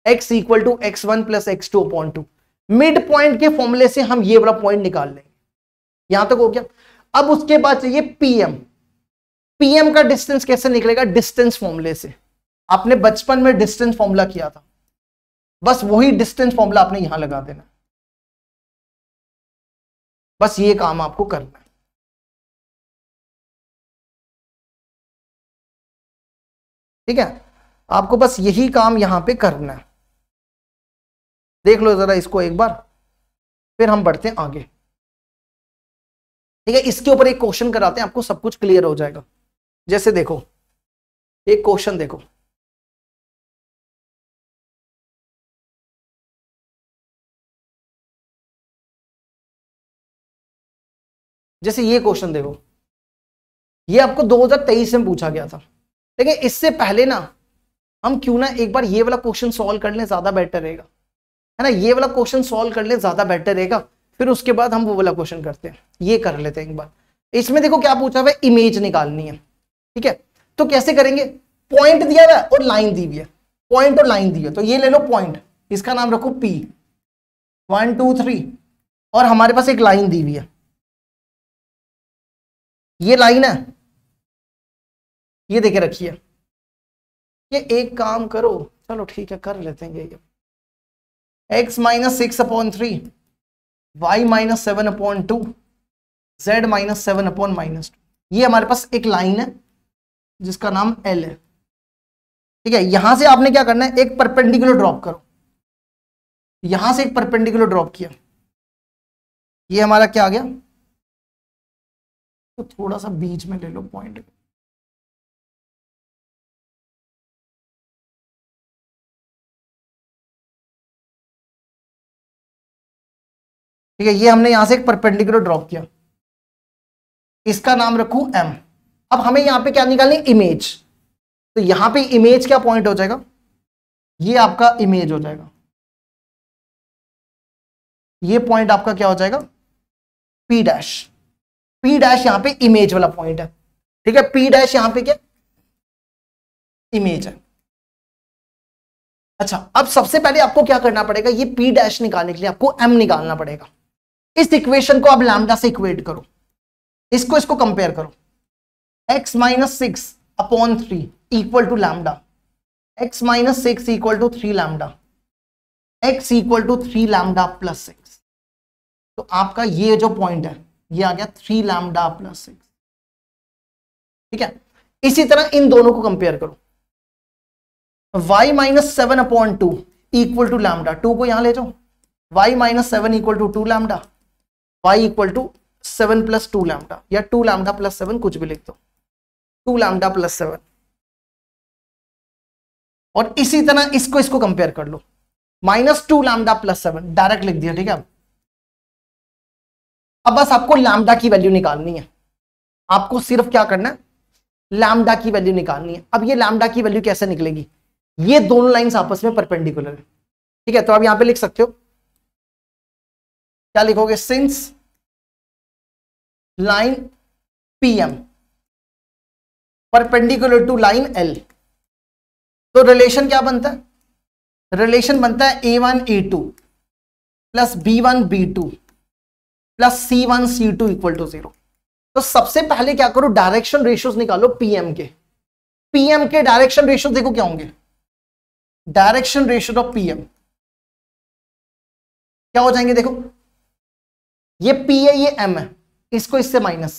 x equal to x1 plus x2 upon 2। Mid point के फॉर्मूले से हम ये वाला पॉइंट निकाल लेंगे। यहां तक हो गया। अब उसके बाद चाहिए pm। pm का डिस्टेंस कैसे निकलेगा? डिस्टेंस फॉर्मूले से। आपने बचपन में डिस्टेंस फॉर्मूला किया था, बस वही डिस्टेंस फॉर्मूला आपने यहां लगा देना। बस ये काम आपको करना है। ठीक है, आपको बस यही काम यहां पे करना है। देख लो जरा इसको एक बार, फिर हम बढ़ते हैं आगे। ठीक है, इसके ऊपर एक क्वेश्चन कराते हैं, आपको सब कुछ क्लियर हो जाएगा। जैसे देखो एक क्वेश्चन देखो, जैसे ये क्वेश्चन देखो, ये आपको 2023 में पूछा गया था। लेकिन इससे पहले ना हम क्यों ना एक बार ये वाला क्वेश्चन सॉल्व कर लें, ज्यादा बेटर रहेगा, है ना। ये वाला क्वेश्चन सॉल्व कर लें, ज्यादा बेटर रहेगा। फिर उसके बाद हम वो वाला क्वेश्चन करते हैं। ये कर लेते हैं एक बार। इसमें देखो क्या पूछा हुआ है, इमेज निकालनी है। ठीक है, तो कैसे करेंगे? पॉइंट दिया हुआ है और लाइन दी हुई है, पॉइंट और लाइन दी है। तो ये ले लो पॉइंट, इसका नाम रखो P 1 2 3, और हमारे पास एक लाइन दी हुई है, ये लाइन है, ये देखे रखिए। ये एक काम करो, चलो ठीक है कर लेते हैं ये। x minus 6 upon 3, y minus 7 upon 2, z minus 7 upon minus 2। ये हमारे पास एक लाइन है जिसका नाम L है। ठीक है, यहां से आपने क्या करना है, एक परपेंडिकुलर ड्रॉप करो। यहां से एक परपेंडिकुलर ड्रॉप किया, ये हमारा क्या आ गया? तो थोड़ा सा बीच में ले लो पॉइंट। ठीक है, ये हमने यहां से एक परपेंडिकुलर ड्रॉप किया, इसका नाम रखू M। अब हमें यहां पे क्या निकालनी? इमेज। तो यहां पे इमेज क्या पॉइंट हो जाएगा? ये आपका इमेज हो जाएगा। ये पॉइंट आपका क्या हो जाएगा? P dash. P डैश यहां पे इमेज वाला पॉइंट है। ठीक है, P डैश यहां पे क्या? इमेज है। अच्छा, अब सबसे पहले आपको क्या करना पड़ेगा? ये P डैश निकालने के लिए आपको M निकालना पड़ेगा। इस इक्वेशन को आप लैम्डा से इक्वेट करो, इसको कंपेयर करो। x minus 6 upon 3 equal to lambda, x minus 6 equal to 3 lambda, x equal to 3 lambda plus 6। तो आपका ये जो पॉइंट है ये आ गया 3 लैम्डा प्लस 6। ठीक है, इसी तरह इन दोनों को कंपेयर करो। y minus 7 upon 2 equal to lambda, 2 को यहां ले जाओ, y minus 7 equal to 2 lambda, y equal to 7 plus 2 lambda, या 2 लैम्डा प्लस 7 कुछ भी लिख दो, 2 लैम्डा प्लस 7। और इसी तरह इसको कंपेयर कर लो, माइनस 2 लैम्डा प्लस 7 डायरेक्ट लिख दिया। ठीक है, अब बस आपको लैम्डा की वैल्यू निकालनी है। आपको सिर्फ क्या करना है? लैम्डा की वैल्यू निकालनी है। अब ये लैम्डा की वैल्यू कैसे निकलेगी? ये दोनों लाइंस आपस में परपेंडिकुलर है। ठीक है, तो आप यहां पे लिख सकते हो, क्या लिखोगे? Since line PM perpendicular to line L, तो रिलेशन क्या बनता है? रिलेशन बनता है A1 A2 plus B1 B2 plus C1 C2 equal to 0। तो सबसे पहले क्या करो? डायरेक्शन रेशियोज निकालो PM के। PM के डायरेक्शन रेशियोज देखो क्या होंगे? डायरेक्शन रेशियो ऑफ PM क्या हो जाएंगे? देखो ये P है, ये M है, इसको इससे minus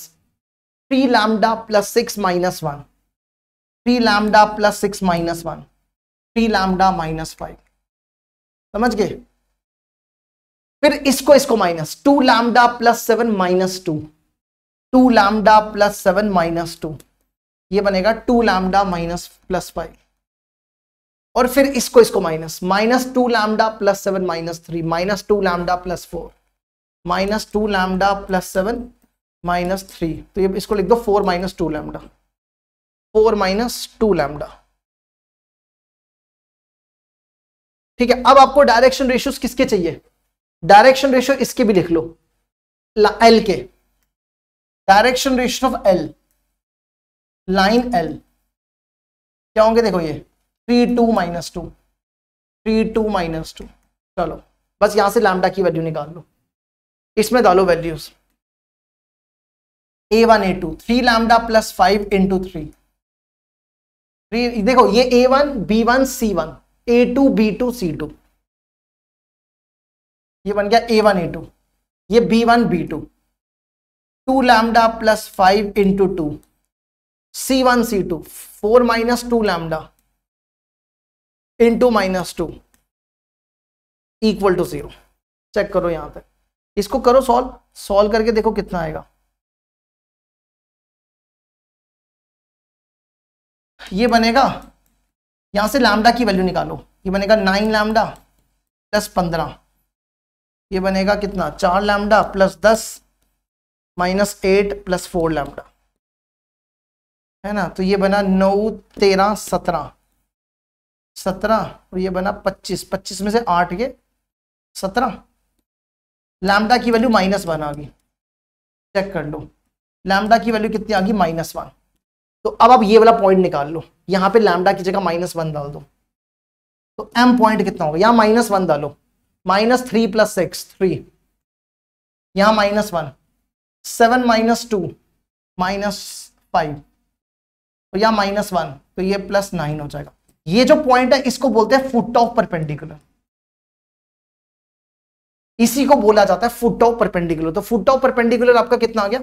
3 lambda plus 6 minus 1, 3 lambda plus 6 minus 1, 3 lambda minus 5। समझ गए? फिर इसको minus 2 lambda plus 7 minus 2, 2 lambda plus 7 minus 2, ये बनेगा 2 लैम्डा माइनस प्लस 5। और फिर इसको minus, -2 lambda plus 7 -3, -2 lambda plus 4, -2 lambda plus 7 -3, तो ये इसको लिख दो 4 - 2 लैम्डा, 4 - 2 लैम्डा। ठीक है, अब आपको डायरेक्शन रेशियोज किसके चाहिए? डायरेक्शन रेशियो इसके भी लिख लो, एल के, direction ratio of L, line L क्या होंगे देखो, ये 3 2 -2, 3 2 -2। चलो बस यहां से लैम्डा की वैल्यू निकाल लो, इसमें डालो values, A1 A2 3 lambda plus 5 into 3, देखो ये A1 B1 C1, A2 B2 C2, ये बन गया A1 A2, ये B1 B2, 2 lambda plus 5 into 2, C1 C2, 4 - 2 lambda into -2 equal to 0। Check करो यहां पे, इसको करो सॉल्व करके देखो कितना आएगा। ये बनेगा, यहां से लैम्डा की वैल्यू निकालो, ये बनेगा 9 लैम्डा प्लस 15, ये बनेगा कितना 4 लैम्डा प्लस 10 -8 प्लस 4 लैम्डा, है ना। तो ये बना 9 13 17 और ये बना 25 में से 8 ये 17, लैम्डा की वैल्यू -1 आ गई। चेक कर लो लैम्डा की वैल्यू कितनी आ गई, -1। तो अब आप ये वाला पॉइंट निकाल लो, यहां पे लैम्डा की जगह -1 डाल दो, तो m पॉइंट कितना होगा, यहां -1 डालो, -3 + 6 3, यहां -1, 7 - 2 -5, तो यहां -1, तो ये +9 हो जाएगा। ये जो पॉइंट है इसको बोलते हैं फुट ऑफ परपेंडिकुलर, इसी को बोला जाता है फुट ऑफ परपेंडिकुलर। तो फुट ऑफ परपेंडिकुलर आपका कितना आ गया,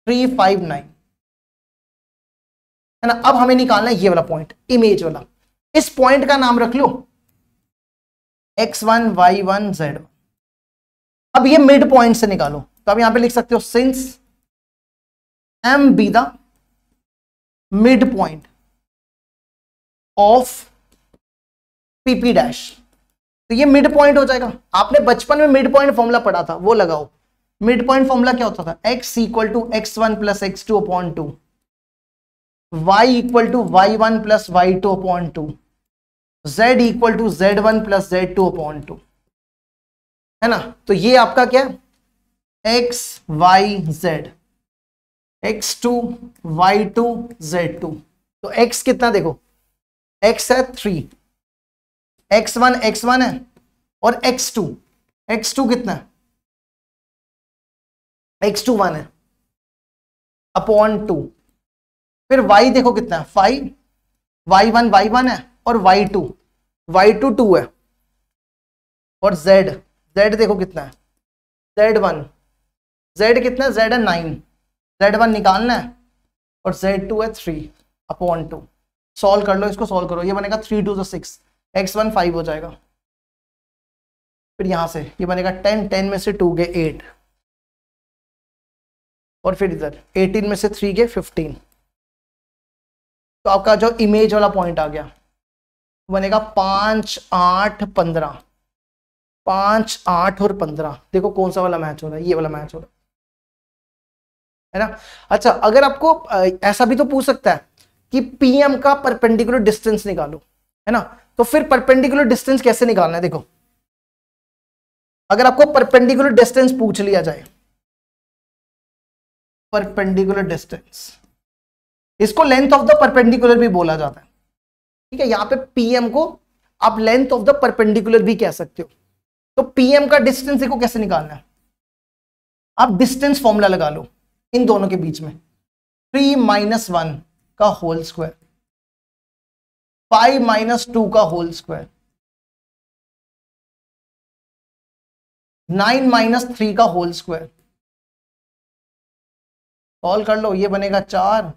359, है ना। अब हमें निकालना है ये वाला पॉइंट, इमेज वाला। इस पॉइंट का नाम रख लो x1 y1 z1। अब ये मिड पॉइंट से निकालो, तो अब यहां पे लिख सकते हो since m be the mid point of pp dash, तो ये मिड पॉइंट हो जाएगा। आपने बचपन में मिड पॉइंट फॉर्मूला पढ़ा था, वो लगाओ। मिड पॉइंट फॉर्मूला क्या होता था, x = x1 + x2/2, y = y1 + y2/2, z = z1 + z2/2, है ना। तो ये आपका क्या है, x y z, x2 y2 z2। तो x कितना देखो, x है 3, x1 है, और x2 कितना है, x2 1 है /2। फिर y देखो कितना है 5, y1 है, और y2 2 है, और z देखो कितना है, z कितना है, z है 9, z1 निकालना है, और z2 है 3/2। सॉल्व कर लो, इसको सॉल्व करो, ये बनेगा 3 2 6, x1 5 हो जाएगा। फिर यहां से ये बनेगा 10 में से 2 गए 8, और फिर इधर 18 में से 3 गए 15। तो आपका जो इमेज वाला पॉइंट आ गया बनेगा 5 8 15, 5 8 और 15। देखो कौन सा वाला मैच हो रहा है, ये वाला मैच हो रहा है ना। अच्छा, अगर आपको ऐसा भी तो पूछ सकता है कि पीएम का परपेंडिकुलर डिस्टेंस निकालो, है ना। तो फिर परपेंडिकुलर डिस्टेंस कैसे निकालना है, देखो अगर आपको परपेंडिकुलर डिस्टेंस पूछ लिया जाए, परपेंडिकुलर डिस्टेंस, इसको लेंथ ऑफ द परपेंडिकुलर भी बोला जाता है, ठीक है। यहां पे पीएम को आप लेंथ ऑफ द परपेंडिकुलर भी कह सकते हो। तो पीएम का डिस्टेंस देखो कैसे निकालना है, आप डिस्टेंस फॉर्मूला लगा लो इन दोनों के बीच में, 3 - 1 का होल स्क्वायर, 5 - 2 का होल स्क्वायर, 9 - 3 का होल स्क्वायर। सॉल्व कर लो, ये बनेगा 4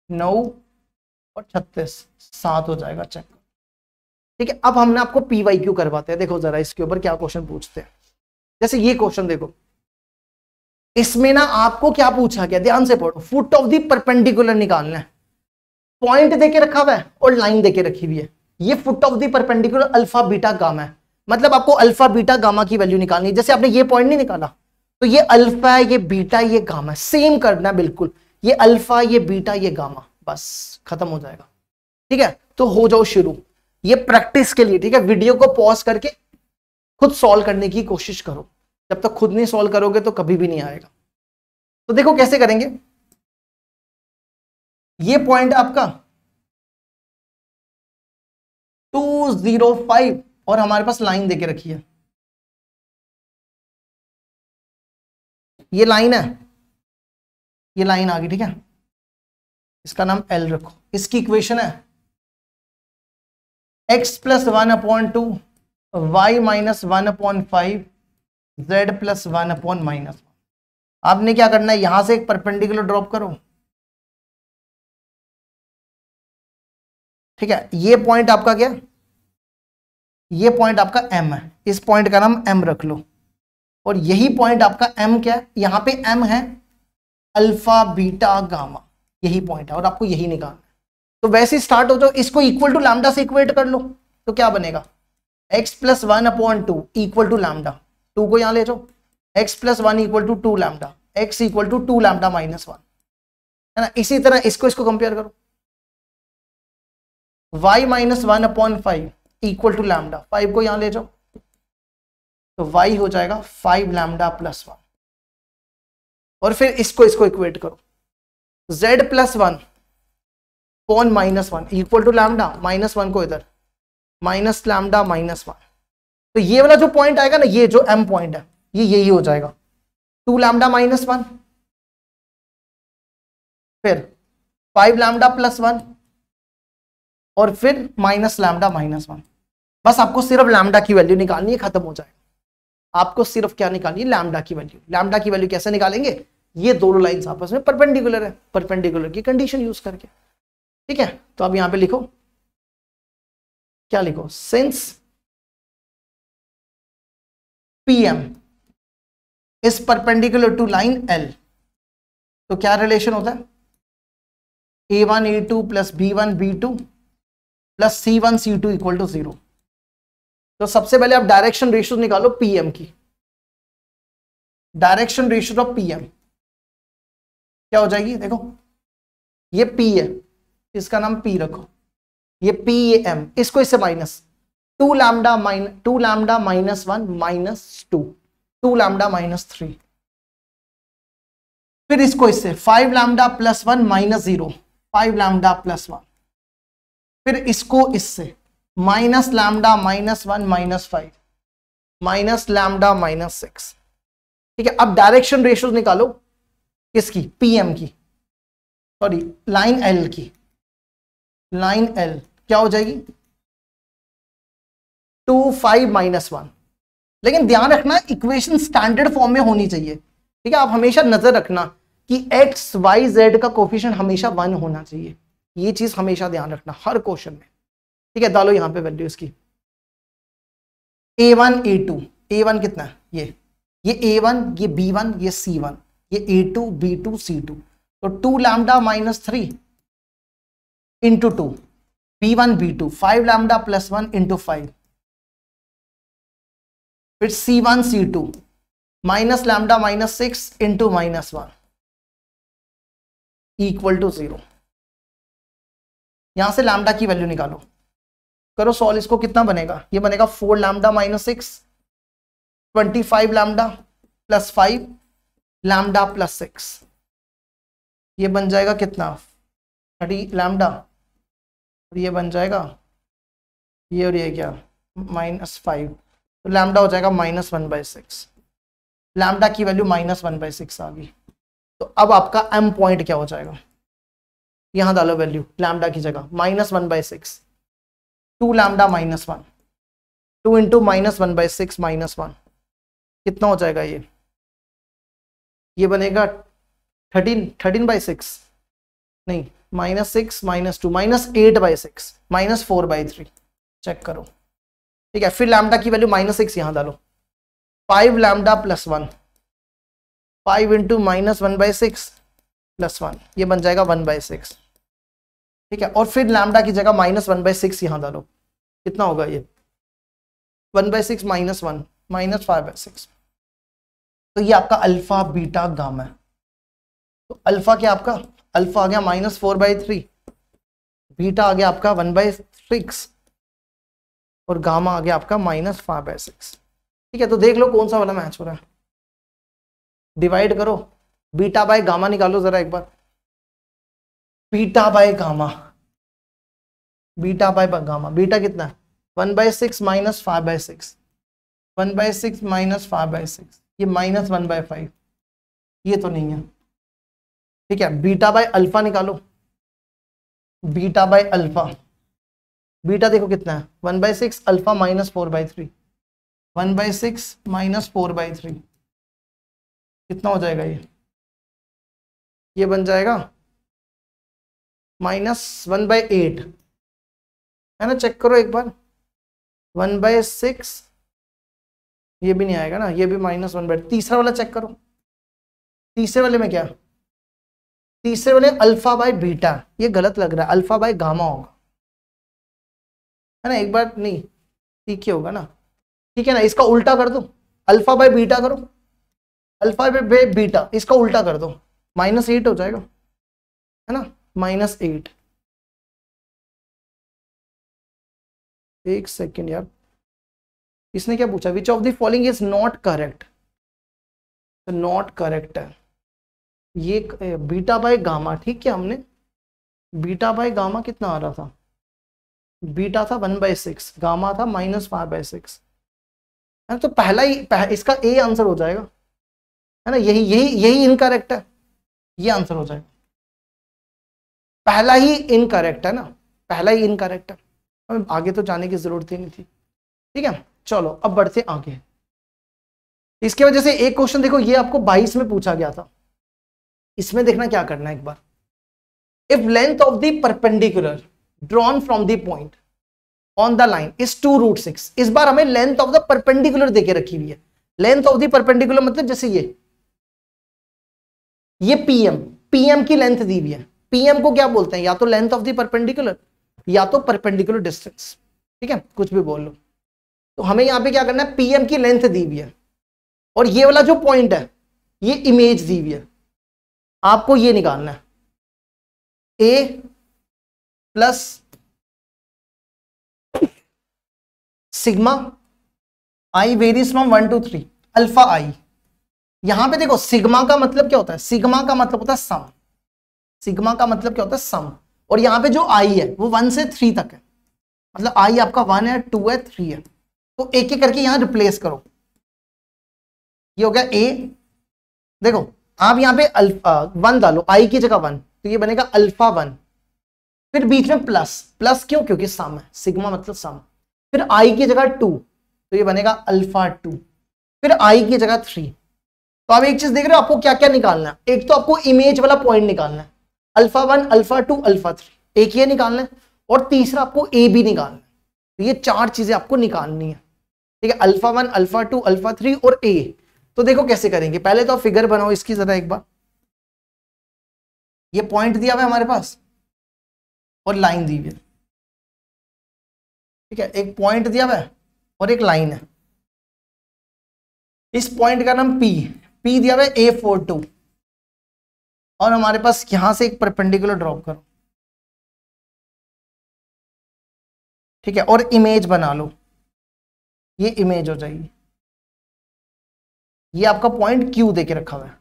9 और 36, 7 हो जाएगा। चेक, ठीक है। अब हमने आपको PYQ करवाते हैं, देखो जरा इसके ऊपर क्या क्वेश्चन पूछते हैं। जैसे ये क्वेश्चन देखो, इसमें ना आपको क्या पूछा गया, ध्यान से पढ़ो। फुट ऑफ द परपेंडिकुलर निकालना है, पॉइंट देके रखा हुआ है और लाइन देके रखी हुई है। ये foot of the perpendicular alpha beta gamma है, मतलब आपको अल्फा बीटा गामा की वैल्यू निकालनी है। जैसे आपने ये पॉइंट नहीं निकाला तो ये अल्फा है, ये बीटा, ये गामा, सेम करना बिल्कुल, ये अल्फा, ये बीटा, ये गामा, बस खत्म हो जाएगा। ठीक है, तो हो जाओ शुरू, ये प्रैक्टिस के लिए। ठीक है, वीडियो को पॉज करके खुद सॉल्व करने की कोशिश करो, जब तक खुद नहीं सॉल्व करोगे तो कभी भी नहीं आएगा। तो देखो कैसे करेंगे, ये पॉइंट आपका 205 और हमारे पास लाइन देके रखी है, ये लाइन है, ये लाइन आ गई। ठीक है, इसका नाम L रखो। इसकी इक्वेशन है x + 1/2 y - 1/5 z + 1/-1। आपने क्या करना है, यहां से एक परपेंडिकुलर ड्रॉप करो। ठीक है, ये पॉइंट आपका क्या, ये पॉइंट आपका M है, इस पॉइंट का नाम M रख लो। और यही पॉइंट आपका M क्या है, यहां पे M है अल्फा बीटा गामा, यही पॉइंट है और आपको यही निकालना है। तो वैसे ही स्टार्ट हो जाओ, इसको इक्वल टू लैम्डा से इक्वेट कर लो, तो क्या बनेगा, x + 1/2 इक्वल टू लैम्डा, 2 को यहां ले जाओ, x + 1 equal to 2 lambda, x equal to 2 lambda - 1, है ना। इसी तरह इसको कंपेयर करो, y - 1/5 इक्वल टू लैम्डा, 5 को यहां ले जाओ, तो y हो जाएगा 5 लैम्डा + 1। और फिर इसको इक्वेट करो, z + 1 upon -1 equal to lambda, -1 को इधर, माइनस लैम्डा -1। तो ये वाला जो पॉइंट आएगा ना, ये जो M पॉइंट है, ये यही हो जाएगा 2 लैम्डा -1, फिर 5 लैम्डा + 1 और फिर माइनस लैम्डा -1। बस आपको सिर्फ लैम्डा की वैल्यू निकालनी है, खत्म हो जाएगा। आपको सिर्फ क्या निकालनी है, लैम्डा की वैल्यू। लैम्डा की वैल्यू कैसे निकालेंगे, ये दोनों लाइंस आपस में परपेंडिकुलर है, परपेंडिकुलर की कंडीशन यूज करके। ठीक है, तो अब यहां पे लिखो, क्या लिखो, since PM is perpendicular to line L, तो क्या रिलेशन होता है, A1 A2 + B1 B2 + C1 C2 equal to 0। तो सबसे पहले आप डायरेक्शन रेशियो निकालो PM की, डायरेक्शन रेशियो ऑफ PM क्या हो जाएगी, देखो ये P है, इसका नाम P रखो, ये P ये M, इसको इससे माइनस 2 लैम्डा -1 -2 2 लैम्डा -3, फिर इसको इससे 5 लैम्डा + 1 -0 5 लैम्डा + 1, फिर इसको इससे माइनस लैम्डा -1 -5 माइनस लैम्डा -6। ठीक है, अब डायरेक्शन रेशियो निकालो किसकी, PM की, सॉरी लाइन L की, लाइन L क्या हो जाएगी 2 5 -1। लेकिन ध्यान रखना इक्वेशन स्टैंडर्ड फॉर्म में होनी चाहिए। ठीक है, आप हमेशा नजर रखना कि x y z का कोफिशिएंट हमेशा 1 होना चाहिए, ये चीज हमेशा ध्यान रखना हर क्वेश्चन में। ठीक है, डालो यहां पे वैल्यू इसकी, A1 A2, A1 कितना है, ये A1, ये B1, ये C1, ये A2 B2 C2, तो 2 lambda -3 into 2 B1 B2 5 lambda + 1 into 5, फिर C1 C2 minus lambda -6 into -1 equal to 0। यहां से लैम्डा की वैल्यू निकालो, करो सॉल्व, इसको कितना बनेगा, ये बनेगा 4 लैम्डा -6 25 लैम्डा + 5 लैम्डा + 6, ये बन जाएगा कितना 30 लैम्डा, और ये बन जाएगा ये, और ये क्या -5, तो लैम्डा हो जाएगा -1/6। लैम्डा की वैल्यू -1/6 आ गई। तो अब आपका M पॉइंट क्या हो जाएगा, यहां डालो वैल्यू लैम्डा की जगह -1/6, 2 लैम्डा -1 2 इंटू -1/6 -1 कितना हो जाएगा, ये बनेगा 13/6 नहीं, -6 -2 -8/6 -4/3, चेक करो। ठीक है, फिर लैम्डा की वैल्यू -6 यहां डालो, 5 लैम्डा + 1 5 इंटू -1/6 + 1, ये बन जाएगा 1/6। ठीक है, और फिर लैम्डा की जगह -1/6 यहां डालो, कितना होगा ये 1/6 -1 -5/6। तो ये आपका अल्फा बीटा गामा है। तो अल्फा क्या आपका, अल्फा आ गया -4/3, बीटा आ गया आपका 1/6 और गामा आ गया आपका -5/6। ठीक है, तो देख लो कौन सा वाला मैच हो रहा है। डिवाइड करो, बीटा बाय गामा निकालो जरा एक बार। Beta by gamma, beta by gamma, beta कितना है 1/6 -5/6, 1/6 -5/6, ये -1/5, ये तो नहीं है। ठीक है, बीटा बाय अल्फा निकालो, बीटा बाय अल्फा, बीटा देखो कितना है 1/6 अल्फा -4/3, 1/6 -4/3 कितना हो जाएगा ये बन जाएगा -1/8 है ना। चेक करो एक बार, 1/6, ये भी नहीं आएगा ना, ये भी -1/8। तीसरा वाला चेक करो, तीसरे वाले में क्या, तीसरे वाले अल्फा बाय बीटा, ये गलत लग रहा है, अल्फा बाय गामा होगा है ना। एक बार नहीं, ठीक ही होगा ना, ठीक है ना। इसका उल्टा कर दो, अल्फा बाय बीटा करो, अल्फा बाय बीटा, इसका उल्टा कर दो, -8 हो जाएगा है ना, -8। एक सेकेंड यार, इसने क्या पूछा, which of the following is not correct, तो नॉट करेक्ट है ये बीटा बाय गामा। ठीक है, हमने बीटा बाय गामा कितना आ रहा था, बीटा था 1/6, गामा था -5/6 है। तो पहला ही इसका ए आंसर हो जाएगा है ना, यही यही यही इनकरेक्ट है, ये आंसर हो जाएगा, पहला ही इनकरेक्ट है ना, पहला ही इनकरेक्ट है, हमें आगे तो जाने की जरूरत ही नहीं थी। ठीक है, चलो अब बढ़ते आगे। इसके वजह से एक क्वेश्चन देखो, ये आपको 22 में पूछा गया था, इसमें देखना क्या करना है एक बार। If length of the perpendicular drawn from the point on the line is 2√6, इस बार हमें लेंथ ऑफ द परपेंडिकुलर देके रखी हुई है। लेंथ ऑफ द परपेंडिकुलर मतलब जैसे ये पीएम की लेंथ दी हुई है। पीएम को क्या बोलते हैं, या तो लेंथ ऑफ द परपेंडिकुलर या तो परपेंडिकुलर डिस्टेंस। ठीक है, कुछ भी बोल लो। तो हमें यहां पे क्या करना है, पीएम की लेंथ दी हुई है और ये वाला जो पॉइंट है ये इमेज दी हुई है, आपको ये निकालना है A plus sigma I varies from 1 to 3 alpha I. यहां पे देखो सिग्मा का मतलब क्या होता है, सिग्मा का मतलब होता है सम, सिग्मा का मतलब क्या होता है सम, और यहां पे जो आई है वो 1 से 3 तक है, मतलब आई आपका 1 है 2 है 3 है। तो एक एक करके यहां रिप्लेस करो, ये हो गया ए, देखो आप यहां पे अल्फा 1 डालो आई की जगह 1, तो ये बनेगा अल्फा 1, फिर बीच में प्लस, प्लस क्यों, क्योंकि सम है, सिग्मा मतलब सम, फिर आई की जगह 2, तो ये बनेगा अल्फा 2, फिर आई की जगह 3। तो आप एक चीज देख रहे हो, आपको क्या क्या निकालना है, एक तो आपको इमेज वाला पॉइंट निकालना है, अल्फा 1 अल्फा 2 अल्फा 3, एक ये निकालना है, और तीसरा आपको ए भी निकालना है। तो ये 4 चीजें आपको निकालनी है। ठीक है, अल्फा 1 अल्फा 2 अल्फा 3 और ए। तो देखो कैसे करेंगे, पहले तो आप फिगर बनाओ इसकी जरा एक बार। ये पॉइंट दिया हुआ है हमारे पास और लाइन दी हुई है। ठीक है, एक पॉइंट दिया हुआ है और एक लाइन है, इस पॉइंट का नाम पी दिया हुआ है A42, और हमारे पास यहां से एक परपेंडिकुलर ड्रॉप करो। ठीक है, और इमेज बना लो, ये इमेज हो जाएगी। ये आपका पॉइंट Q देके रखा हुआ है,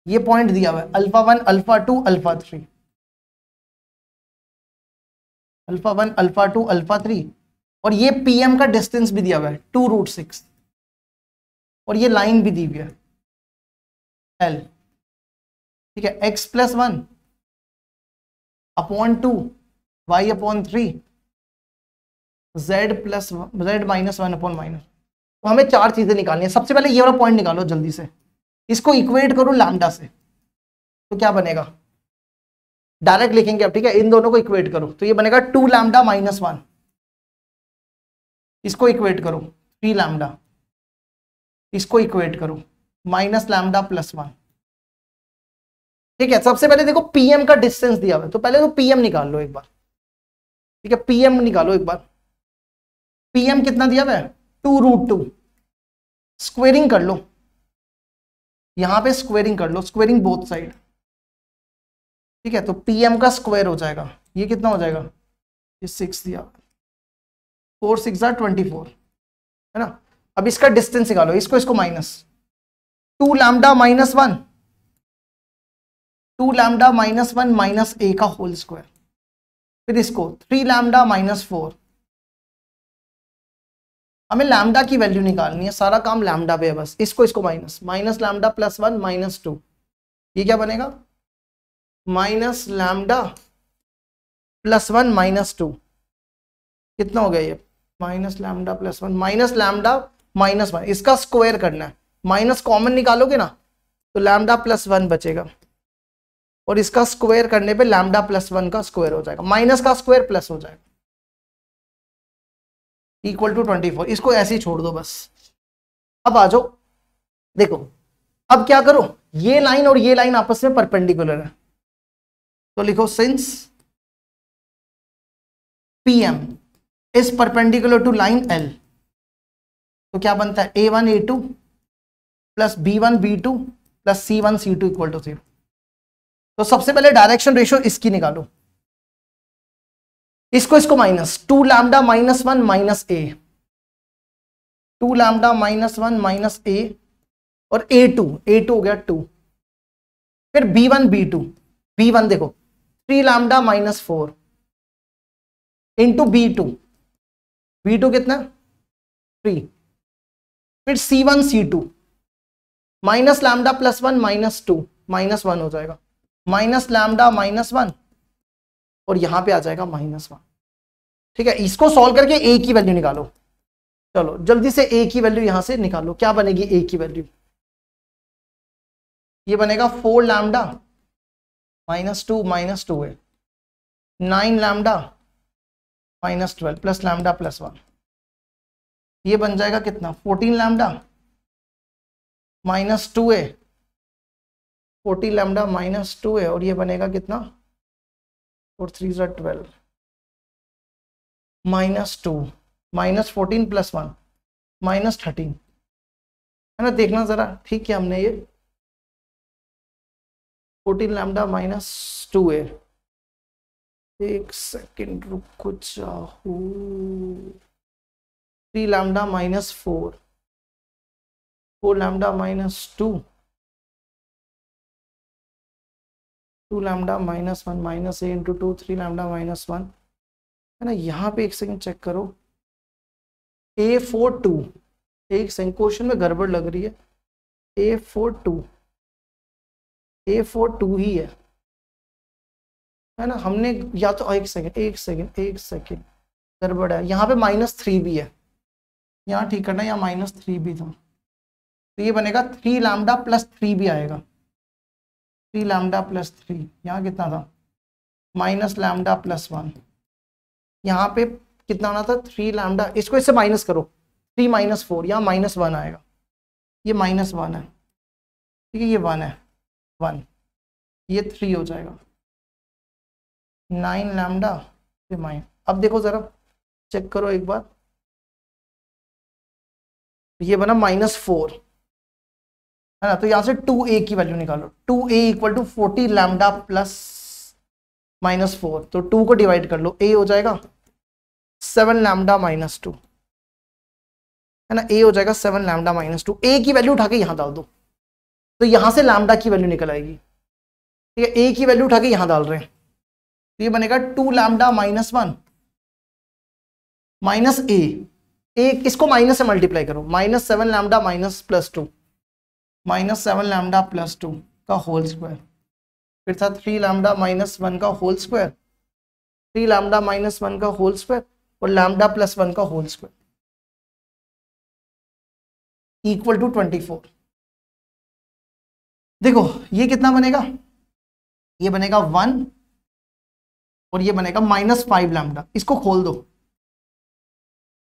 ये पॉइंट दिया हुआ है alpha 1 alpha 2 alpha 3, alpha 1 alpha 2 alpha 3, और ये पीएम का डिस्टेंस भी दिया हुआ है 2√6, और ये लाइन भी दी हुई है L। ठीक है, x + 1 upon 2 y upon 3 z - 1 upon minus. तो हमें 4 चीजें निकालनी है। सबसे पहले ये वाला पॉइंट निकालो जल्दी से, इसको इक्वेट करो लैम्डा से, तो क्या बनेगा, डायरेक्ट लिखेंगे अब। ठीक है, इन दोनों को इक्वेट करो, तो ये बनेगा 2 लैम्डा - 1, इसको इक्वेट करो 3 लैम्डा, इसको इक्वेट करो माइनस लैम्डा प्लस 1। ठीक है, सबसे पहले देखो पीएम का डिस्टेंस दिया हुआ है, तो पहले तो पीएम निकाल लो एक बार। ठीक है, पीएम निकालो एक बार। पीएम कितना दिया हुआ है 2√2, स्क्वेयरिंग कर लो, यहां पे स्क्वेयरिंग कर लो, स्क्वेयरिंग बोथ साइड, ठीक है। तो पीएम का स्क्वायर हो जाएगा, ये कितना हो जाएगा, ये 6 दिया, 4 6 24, है ना। अब इसका डिस्टेंस निकालो, इसको minus, 2 lambda minus 1, 2 lambda minus 1 minus A का होल स्क्वायर, फिर इसको 3 लैम्डा माइनस 4। हमें लैम्डा की वैल्यू निकालनी है, सारा काम लैम्डा पे है बस। इसको minus, minus lambda plus 1 minus 2, ये क्या बनेगा, माइनस लैम्डा प्लस 1 माइनस 2, कितना हो गया ये, minus lambda plus 1 minus lambda minus 1, इसका स्क्वायर करना है, माइनस कॉमन निकालोगे ना तो लैम्डा प्लस 1 बचेगा, और इसका स्क्वायर करने पे लैम्डा प्लस 1 का स्क्वायर हो जाएगा, माइनस का स्क्वायर प्लस हो जाएगा, इक्वल टू 24। इसको ऐसे ही छोड़ दो बस। अब आ जाओ, देखो अब क्या करो, ये लाइन और ये लाइन आपस में परपेंडिकुलर है, तो लिखो since PM is perpendicular to line L, तो क्या बनता है A1 A2 plus B1 B2 plus C1 C2 equal to 0। तो सबसे पहले डायरेक्शन रेशियो इसकी निकालो, इसको माइनस, 2 लैम्डा माइनस 1 माइनस ए, 2 लैम्डा माइनस 1 माइनस ए, और A2 हो गया 2, फिर B1 B2, B1 देखो 3 लैम्डा माइनस 4 इंटू B2 कितना 3, फिर C1 C2 minus lambda plus 1 minus 2 minus 1 हो जाएगा, माइनस लैम्डा माइनस 1, और यहां पे आ जाएगा माइनस 1, ठीक है। इसको सॉल्व करके ए की वैल्यू निकालो, चलो जल्दी से ए की वैल्यू यहां से निकालो, क्या बनेगी ए की वैल्यू, ये बनेगा 4 लैम्डा माइनस 2 है, 9 lambda minus 12 plus lambda plus 1, ये बन जाएगा कितना 14 lambda minus 2a, 40 lambda minus 2a, और ये बनेगा कितना 4 3 12 माइनस 2 माइनस 14 प्लस 1 माइनस 13, है ना। देखना जरा ठीक है, हमने ये 14 लैम्डा माइनस 2a, एक सेकेंड रुको जाओ, 3 lambda minus 4 lambda minus 2 lambda minus 1 minus A into 2 3 lambda minus 1, है ना। यहाँ पे एक सेकंड चेक करो, A42, एक सेकंड क्वेश्चन में गड़बड़ लग रही है, A42 ही है ना। हमने या तो एक सेकंड गड़बड़ है, यहाँ पे -3 भी है, यहाँ ठीक करना, यहाँ -3 भी था, तो ये बनेगा 3 लैम्डा प्लस 3 भी आएगा, 3 लैम्डा प्लस 3, यहाँ कितना था माइनस लैम्डा प्लस 1, यहाँ पे कितना आना था 3 लैम्डा, इसको इससे माइनस करो, 3 माइनस 4, यहाँ -1 आएगा, ये -1 है, ठीक है, ये 1 है 1, ये 3 हो जाएगा, 9 लैम्डा फिर माइन। अब देखो जरा चेक करो एक बार, ये बना -4, है ना। तो यहां से 2a की वैल्यू निकालो, 2a equal to 40 lambda plus -4, तो 2 को डिवाइड कर लो, a हो जाएगा 7 लैम्डा माइनस 2, है ना, a हो जाएगा 7 लैम्डा माइनस 2, a की वैल्यू उठा के यहां डाल दो, तो यहां से लैम्डा की वैल्यू निकल आएगी, ठीक है। a की वैल्यू उठा के यहां डाल रहे हैं, तो ये बनेगा 2 लैम्डा माइनस 1 माइनस a, इसको माइनस से मल्टीप्लाई करो, -7 lambda minus plus 2 -7 lambda plus 2 का होल स्क्वायर, फिर था 3 लैम्डा माइनस 1 का होल स्क्वायर, 3 लैम्डा माइनस 1 का होल स्क्वायर, और लैम्डा प्लस 1 का होल स्क्वायर, इक्वल टू 24। देखो ये कितना बनेगा, ये बनेगा 1, और ये बनेगा -5 लैम्डा, इसको खोल दो,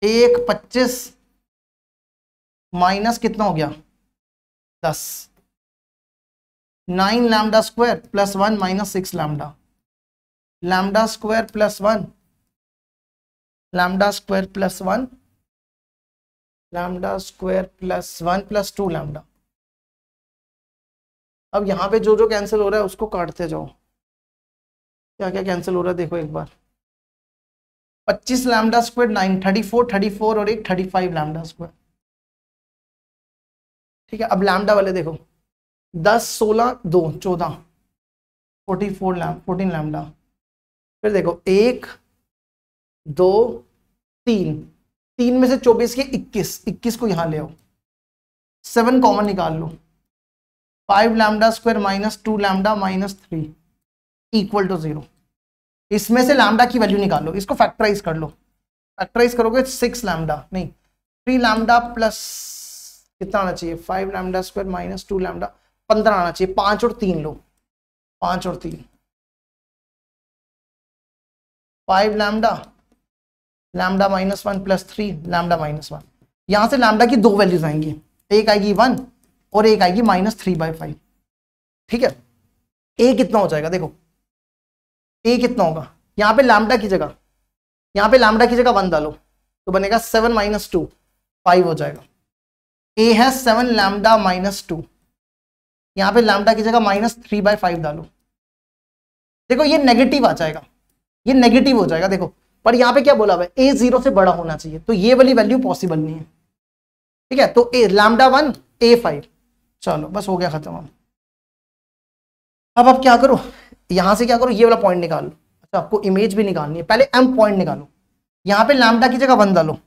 1 25 माइनस कितना हो गया 10, 9 lambda square plus 1 minus 6 lambda, lambda square plus 1 lambda square plus 1, lambda square plus 1 plus 2 lambda. अब यहाँ पे जो जो कैंसिल हो रहा है उसको काटते जाओ, क्या क्या कैंसिल हो रहा है देखो एक बार। 25 लैम्डा स्क्वायर 9, 34 और एक 35 लैम्डा स्क्वायर। ठीक है, अब लैम्डा वाले देखो 10 16 2 14 14 लैम्डा। फिर देखो 1 2 3, 3 में से 24 के 21 को यहां ले आओ, 7 कॉमन निकाल लो, 5 lambda square minus 2 lambda minus 3 equal to 0। इसमें से लैम्डा की वैल्यू निकालो, इसको फैक्टराइज कर लो। फैक्टराइज करोगे 6 लैम्डा नहीं 3 लैम्डा प्लस कितना आना चाहिए 5 लैम्डा स्क्वायर माइनस 2 लैम्डा 15 आना चाहिए। 5 और 3 लो, 5 और 3 5 lambda, lambda minus 1 plus 3 lambda minus 1। यहां से लैम्डा की दो वैल्यूज आएंगी, एक आएगी 1 और एक आएगी -3/5। ठीक है, ए कितना हो जाएगा देखो, ए कितना होगा यहां पे लैम्डा की जगह, यहां पे लैम्डा की जगह 1 डालो तो बनेगा 7 - 2 5 हो जाएगा। ए है 7 लैम्डा माइनस 2, यहां पे लैम्डा की जगह -3/5 डालो। देखो ये नेगेटिव आ जाएगा, ये नेगेटिव हो जाएगा देखो, पर यहां पे क्या बोला हुआ है ए 0 से बड़ा होना चाहिए, तो ये वाली वैल्यू पॉसिबल नहीं है। ठीक है, तो ए लैम्डा 1 ए 5, चलो बस हो गया खत्म। अब आप क्या करो, यहां से क्या करो ये वाला पॉइंट निकाल लो। अच्छा आपको इमेज भी निकालनी है, पहले एम पॉइंट निकालो। यहां पे लैम्डा की जगह 1 डालो,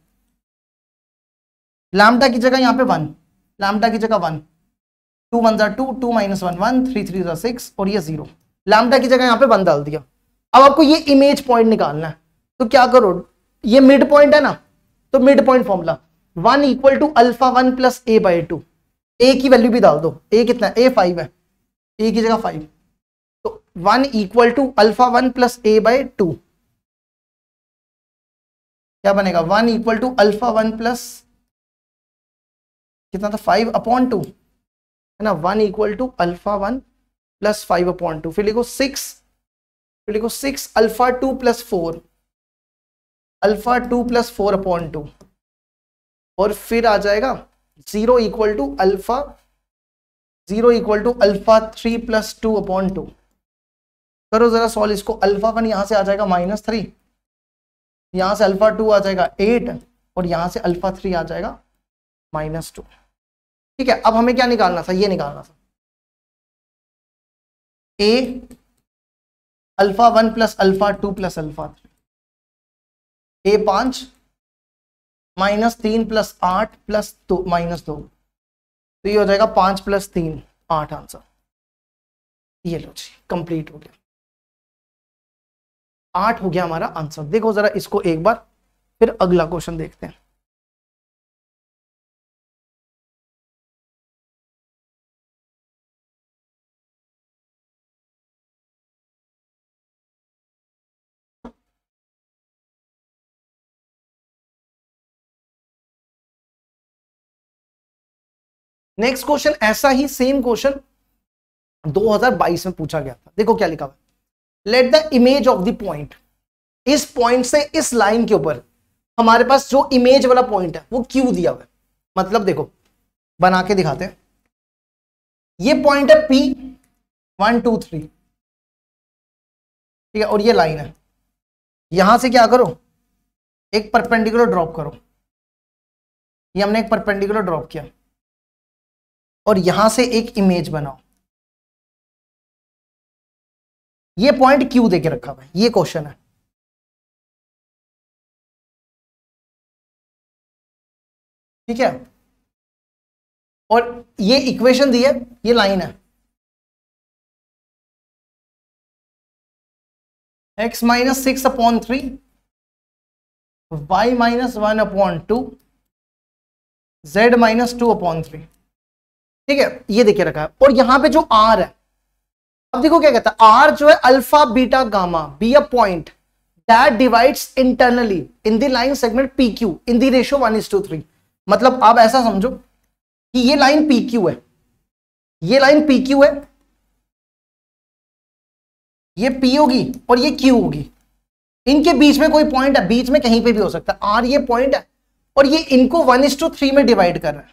लैम्डा की जगह यहां पे 1, लैम्डा की जगह 1, 2 1 2 2 - 1 1 3 3 6 और ये 0। लैम्डा की जगह यहां पे 1 डाल दिया। अब आपको ये इमेज पॉइंट निकालना है, तो क्या करो, ये मिड पॉइंट है ना, तो mid point formula 1 equal to alpha 1 plus a/2। A की वैल्यू भी डाल दो, ए कितना है, ए 5 है, ए की जगह 5, तो 1 equal to alpha 1 plus a/2 क्या बनेगा 1 इक्वल टू अल्फा 1 प्लस कितना था 5/2 है ना, 1 इक्वल टू अल्फा 1 प्लस 5/2। फिर लिखो 6, फिर लिखो 6 अल्फा 2 प्लस 4, अल्फा 2 प्लस 4/2 और फिर आ जाएगा 0 इक्वल टू अल्फा 3 प्लस 2/2। करो जरा सॉल्व इसको, अल्फा 1 यहां से आ जाएगा -3, यहां से अल्फा 2 आ जाएगा 8 और यहां से अल्फा 3 आ जाएगा -2। ठीक है, अब हमें क्या निकालना था, ये निकालना था A alpha 1 plus alpha 2 plus alpha 3, A 5 -3 plus 8 plus 2 -2, तो ये हो जाएगा 5 प्लस 3 8 आंसर। ये लो जी कंप्लीट हो गया, 8 हो गया हमारा आंसर। देखो जरा इसको एक बार, फिर अगला क्वेश्चन देखते हैं। नेक्स्ट क्वेश्चन ऐसा ही सेम क्वेश्चन 2022 में पूछा गया था। देखो क्या लिखा हुआ है, let the image of the point, इस पॉइंट से इस लाइन के ऊपर हमारे पास जो इमेज वाला पॉइंट है वो क्यू दिया हुआ है। मतलब देखो बना के दिखाते हैं, ये पॉइंट है P 1 2 3, ठीक है, और ये लाइन है। यहां से क्या करो, एक परपेंडिकुलर ड्रॉप करो, ये हमने एक परपेंडिकुलर ड्रॉप किया और यहां से एक इमेज बनाओ। ये पॉइंट क्यू देके रखा हुआ है, ये क्वेश्चन है। ठीक है, और ये इक्वेशन दी है, ये लाइन है x - 6/3 y - 1/2 z - 2/3। ठीक है, ये देखिए रखा है, और यहां पे जो r है, अब देखो क्या कहता है, r जो है alpha beta gamma be a point that divides internally in the line segment PQ in the ratio 1:3। मतलब आप ऐसा समझो कि ये लाइन PQ है, ये लाइन PQ है, ये P होगी और ये Q होगी। इनके बीच में कोई पॉइंट है, बीच में कहीं पे भी हो सकता है, आर ये पॉइंट है और ये इनको 1:3 में डिवाइड कर रहा है,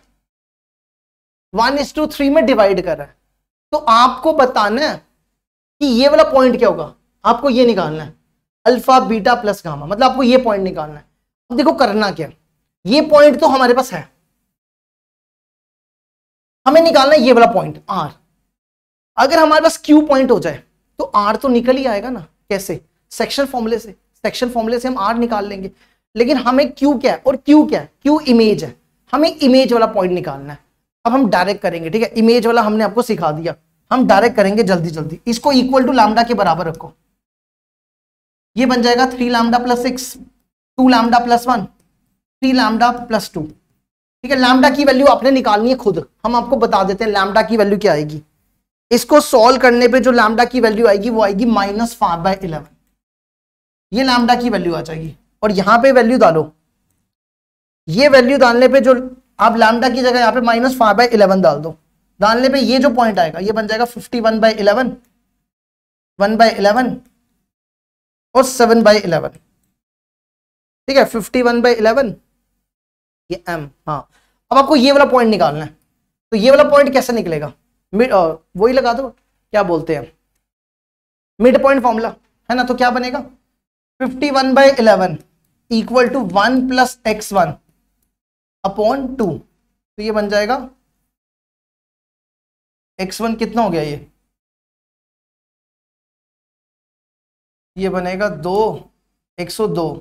1:3 में डिवाइड कर रहा है। तो आपको बताना है कि ये वाला पॉइंट क्या होगा, आपको ये निकालना है अल्फा बीटा प्लस गामा, मतलब आपको ये पॉइंट निकालना है। अब देखो करना क्या, ये पॉइंट तो हमारे पास है, हमें निकालना है ये वाला पॉइंट आर। अगर हमारे पास क्यू पॉइंट हो जाए तो आर तो निकल ही आएगा ना, कैसे, सेक्शन फॉर्मूले से, सेक्शन फॉर्मूले से हम आर निकाल लेंगे। लेकिन हमें क्यू क्या है, और क्यू क्या है, क्यू इमेज है, हमें इमेज वाला पॉइंट निकालना है। अब हम डायरेक्ट करेंगे, ठीक है, इमेज वाला हमने आपको सिखा दिया, हम डायरेक्ट करेंगे जल्दी जल्दी। इसको इक्वल टू लैम्डा के बराबर रखो, ये बन जाएगा 3 lambda plus 6, 2 lambda plus 1, 3 lambda plus 2। ठीक है, लैम्डा की वैल्यू आपने निकालनी है खुद, हम आपको बता देते हैं लैम्डा की वैल्यू क्या आएगी। इसको सॉल्व करने पे जो लैम्डा की वैल्यू आएगी वो आएगी -5/11, ये लैम्डा की वैल्यू आ जाएगी। और यहां पे वैल्यू डालो, ये वैल्यू डालने पे जो आप लैम्डा की जगह यहाँ पे -5/11 डाल दो, डालने पे ये जो पॉइंट आएगा ये बन जाएगा 51/11, 1/11 और 7/11। ठीक है, 51/11 ये m, हाँ। अब आपको ये वाला पॉइंट निकालना है, तो ये वाला पॉइंट कैसे निकलेगा, मिड, वही लगा दो, क्या बोलते हैं मिड पॉइंट फॉर्मूला, है ना। तो क्या बनेगा 51/11 इक्वल टू 1 + x1 अपॉन 2, तो ये बन जाएगा x1 कितना हो गया, ये बनेगा 2, 102,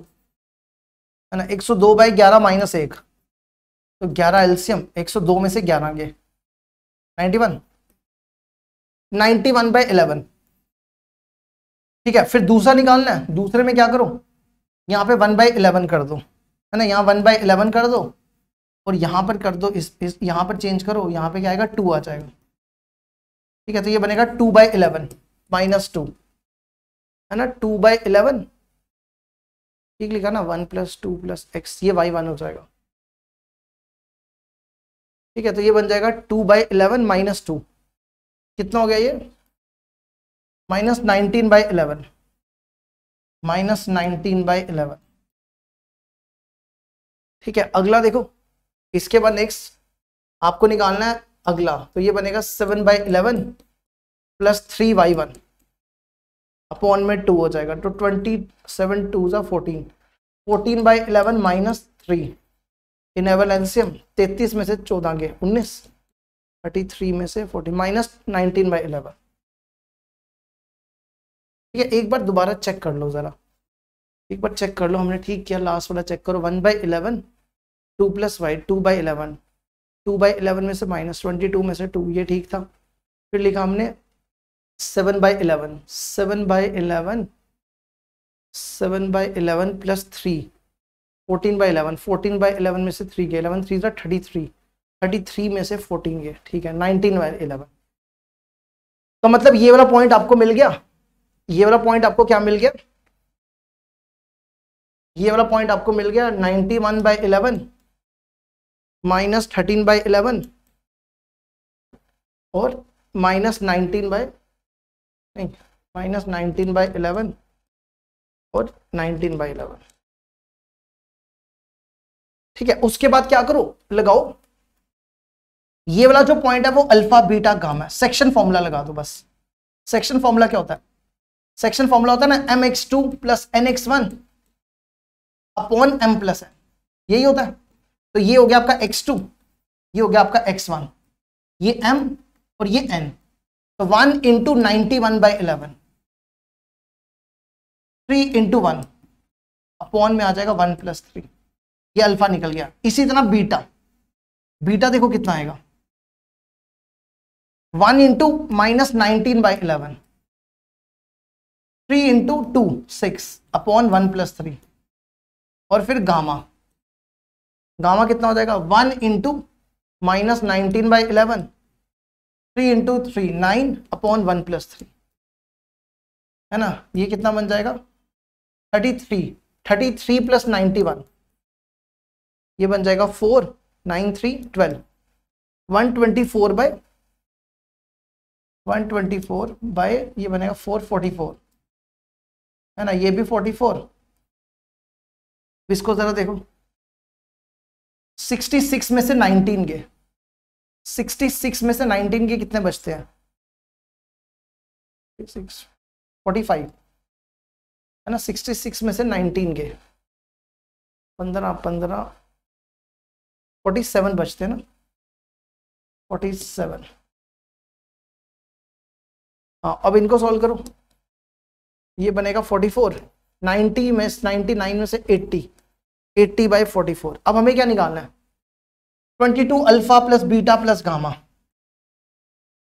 है ना, 102/11 - 1, तो 11 एलसीएम, 102 में से 11 गए 91, 91/11। ठीक है, फिर दूसरा निकालना है, दूसरे में क्या करो, यहाँ पे 1/11 कर दो, है ना, यहाँ 1/11 कर दो और यहाँ पर कर दो, इस यहाँ पर चेंज करो, यहाँ पे क्या आएगा 2 आ जाएगा। ठीक है, तो ये बनेगा 2/11 - 2, है ना, 2/11, ठीक लिखा ना, 1 + 2 + x, ये y1 हो जाएगा। ठीक है, तो ये बन जाएगा 2/11 - 2, कितना हो गया ये -19/11, -19/11। ठीक है, अगला देखो, इसके बाद नेक्स्ट आपको निकालना है अगला, तो ये बनेगा 7/11 + 3y1 अपॉन में 2 हो जाएगा, तो 27 2 = 14, 14/11 - 3, इनेबल एलसीएम 33 में से 14 गए 19, 33 में से 40 -19/11। ठीक है, एक बार दोबारा चेक कर लो, जरा एक बार चेक कर लो, हमने ठीक किया, लास्ट वाला चेक करो, 1/11 2 + y 2/11, 2/11 में से -22 में से 2, ये ठीक था। फिर लिखा हमने 7/11, 7/11 + 3, 14/11, 14/11 में से 3 गए, 11 3 33, 33 में से 14 गए, ठीक है, 19/11। तो मतलब ये वाला पॉइंट आपको मिल गया, ये वाला पॉइंट आपको क्या मिल गया, ये वाला पॉइंट आपको मिल गया 91/11 -13/11 और -19/11 और 19/11। ठीक है, उसके बाद क्या करो, लगाओ ये वाला जो पॉइंट है वो अल्फा बीटा गामा है, सेक्शन फॉर्मूला लगा दो बस। सेक्शन फॉर्मूला क्या होता है, सेक्शन फॉर्मूला होता है ना mx2 + nx1 upon m + n, यही होता है। तो ये हो गया आपका x2, ये हो गया आपका x1, ये m और ये n, तो 1 × 91/11, 3 × 1 अपॉन में आ जाएगा 1 + 3, ये अल्फा निकल गया। इसी तरह बीटा, बीटा देखो कितना आएगा, 1 × -19/11, 3 × 2 6 अपॉन 1 + 3, और फिर गामा, गामा कितना हो जाएगा 1 × -19/11, 3 × 3 9 अपॉन 1 + 3, है ना, ये कितना बन जाएगा 33, 33 + 91, ये बन जाएगा 4 9 3 12, 124 बाय ये बनेगा 444, है ना, ये भी 44 इसको जरा देखो, 66 में से 19 के, 66 में से 19 के कितने बचते हैं? 45 है ना। 66 में से 19 के 15 15 47 बचते हैं ना, 47। हाँ, अब इनको सॉल्व करो, ये बनेगा 44। 90 में 99 में से 80 बाई 44। अब हमें क्या निकालना है? 22 alpha plus beta plus gamma,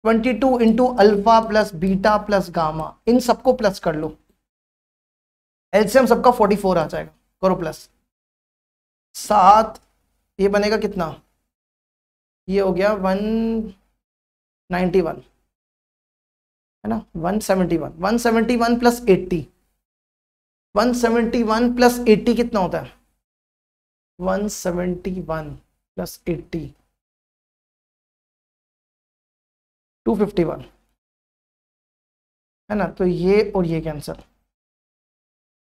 22 into alpha plus beta plus gamma, इन सबको प्लस कर लो, एलसीएम सबका 44 आ जाएगा, करो प्लस 7, ये बनेगा कितना? ये हो गया 191 है ना, 171 प्लस 80, 171 प्लस 80 कितना होता है? 171 प्लस 80 251 है ना। तो ये और ये कैंसर,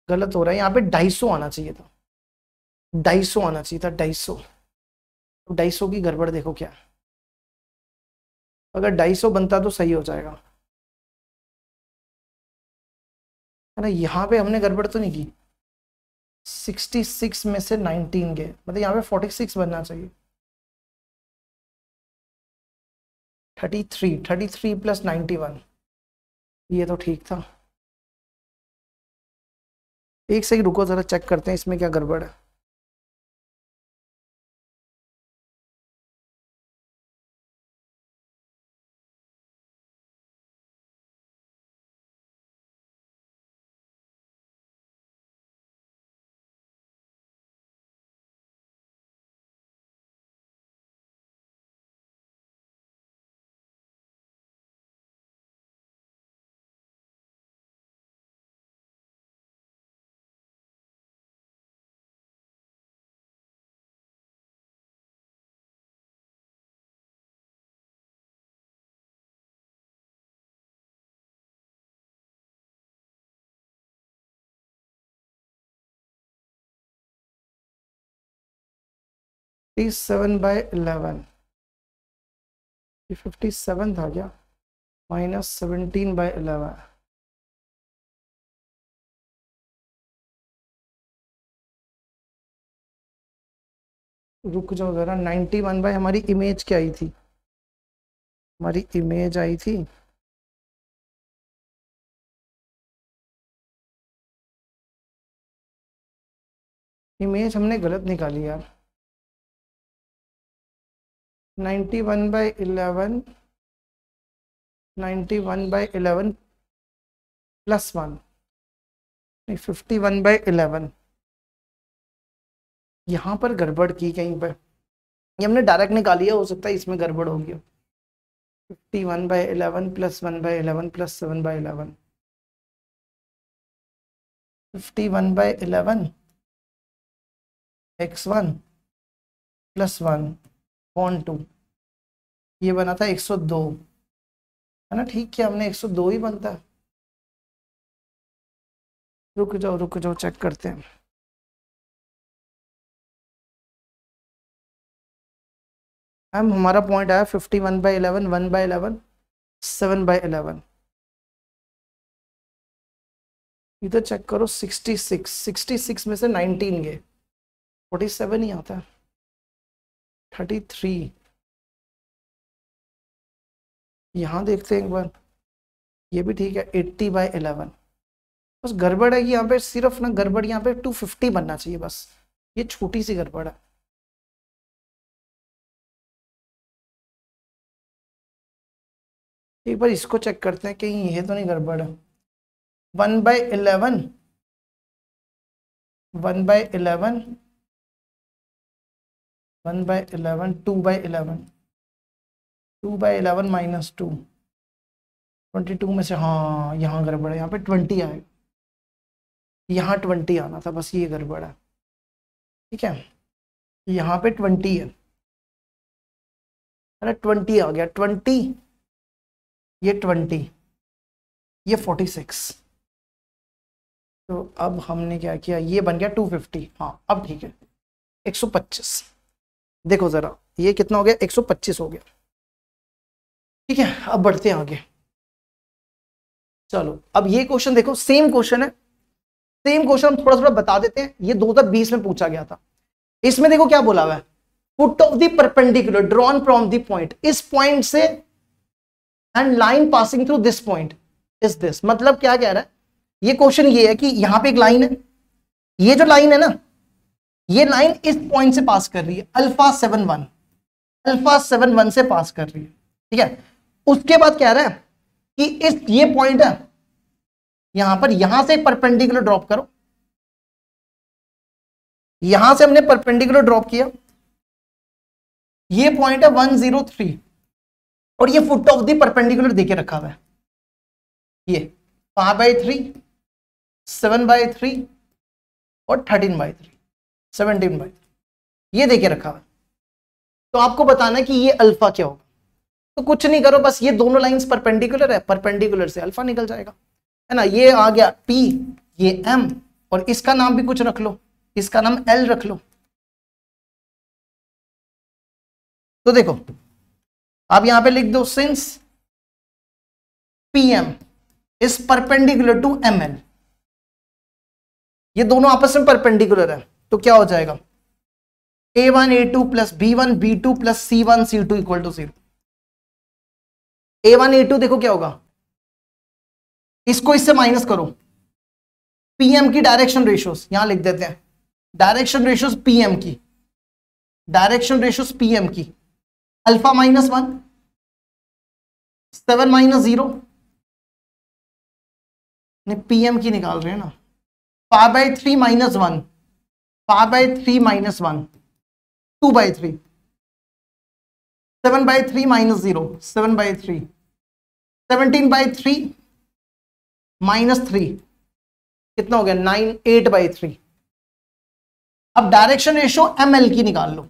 गलत हो रहा है, यहाँ पे 250 आना चाहिए था, 250 आना चाहिए था, 250। 250 की गड़बड़ देखो क्या, अगर 250 बनता तो सही हो जाएगा, है ना। यहाँ पे हमने गड़बड़ तो नहीं की। 66 में से 19 गए, मतलब यहाँ पे 46 बनना चाहिए। 33 प्लस 91, ये तो ठीक था। एक सेकंड रुको, जरा चेक करते हैं इसमें क्या गड़बड़ है। (57/11) ये 57 था क्या? -17/11, रुक जाओ जरा। 91 बाय हमारी इमेज क्या आई थी? हमारी इमेज आई थी इमेज हमने गलत निकाली यार। 91/11, 91/11 प्लस 1, नहीं 51/11। यहाँ पर गड़बड़ की कहीं पर, ये हमने डायरेक्ट निकाली है, हो सकता है इसमें गड़बड़ होगी। 51/11 प्लस 1/11 प्लस 7/11, 51/11 x1 प्लस 1/2, ये बना था 102, है ना। ठीक, क्या हमने 102 ही बनता है? रुक जाओ चेक करते हैं। हम हमारा पॉइंट आया 51/11, 1/11, 7/11। इधर चेक करो, 66 में से 19 गए, 47 ही आता है। 33, यहाँ देखते हैं एक बार, ये भी ठीक है। 80/11, बस गड़बड़ है कि यहाँ पे सिर्फ ना, गड़बड़ यहाँ पे 250 बनना चाहिए बस, ये छोटी सी गड़बड़ है। एक बार इसको चेक करते हैं कहीं ये तो नहीं गड़बड़ है। 1/11, 1/11, 1/11, 2/11, 2/11 -2, 22 में से, हाँ यहाँ गड़बड़ है, यहाँ पे 20 आएगा, यहाँ 20 आना था, बस ये गड़बड़ है। ठीक है, यहाँ पे 20 है, अरे 20 आ गया, 20, ये 20, ये 46, तो अब हमने क्या किया, ये बन गया 250। हाँ अब ठीक है, 125। देखो जरा ये कितना हो गया, 125 हो गया। ठीक है, अब बढ़ते हैं आगे। चलो अब ये क्वेश्चन देखो, सेम क्वेश्चन है, सेम क्वेश्चन हम थोड़ा थोड़ा बता देते हैं। ये 2020 में पूछा गया था। इसमें देखो क्या बोला हुआ है, foot of the perpendicular drawn from the point, इस पॉइंट से and line passing through this point is this. मतलब क्या कह रहा है, ये क्वेश्चन ये है कि यहां पे एक लाइन है, ये जो लाइन है ना, ये लाइन इस पॉइंट से पास कर रही है, अल्फा 71, अल्फा 71 से पास कर रही है। ठीक है, उसके बाद कह रहा है कि इस ये पॉइंट है यहां पर, यहां से परपेंडिकुलर ड्रॉप करो, यहां से हमने परपेंडिकुलर ड्रॉप किया, ये पॉइंट है 103, और ये फुट ऑफ द परपेंडिकुलर देके रखा हुआ है, ये 5/3, 7/3 और 13/3, 17/3, ये देके रखा हुआ है। तो आपको बताना है कि ये अल्फा क्या होगा। तो कुछ नहीं करो, बस ये दोनों लाइंस परपेंडिकुलर है, परपेंडिकुलर से अल्फा निकल जाएगा, है ना। ये आ गया P, ये M, और इसका नाम भी कुछ रख लो, इसका नाम L रख लो। तो देखो आप यहां पे लिख दो, since PM is perpendicular to ML, ये दोनों आपस में परपेंडिकुलर है, तो क्या हो जाएगा, A1 A2 plus B1 B2 plus C1 C2 equal to 0। A1 A2 देखो क्या होगा, इसको इससे माइनस करो, पीएम की डायरेक्शन रेशियोस यहां लिख देते हैं, डायरेक्शन रेशियोस पीएम की, डायरेक्शन रेशियोस पीएम की, अल्फा -1, 7 - 0, नहीं पीएम की निकाल रहे हैं ना, 5/3 - 1, 5/3 - 1, 2/3, 7/3 - 0, 7/3, 17/3 -3, कितना हो गया 9, 8/3। अब डायरेक्शन रेशियो ML की निकाल लो,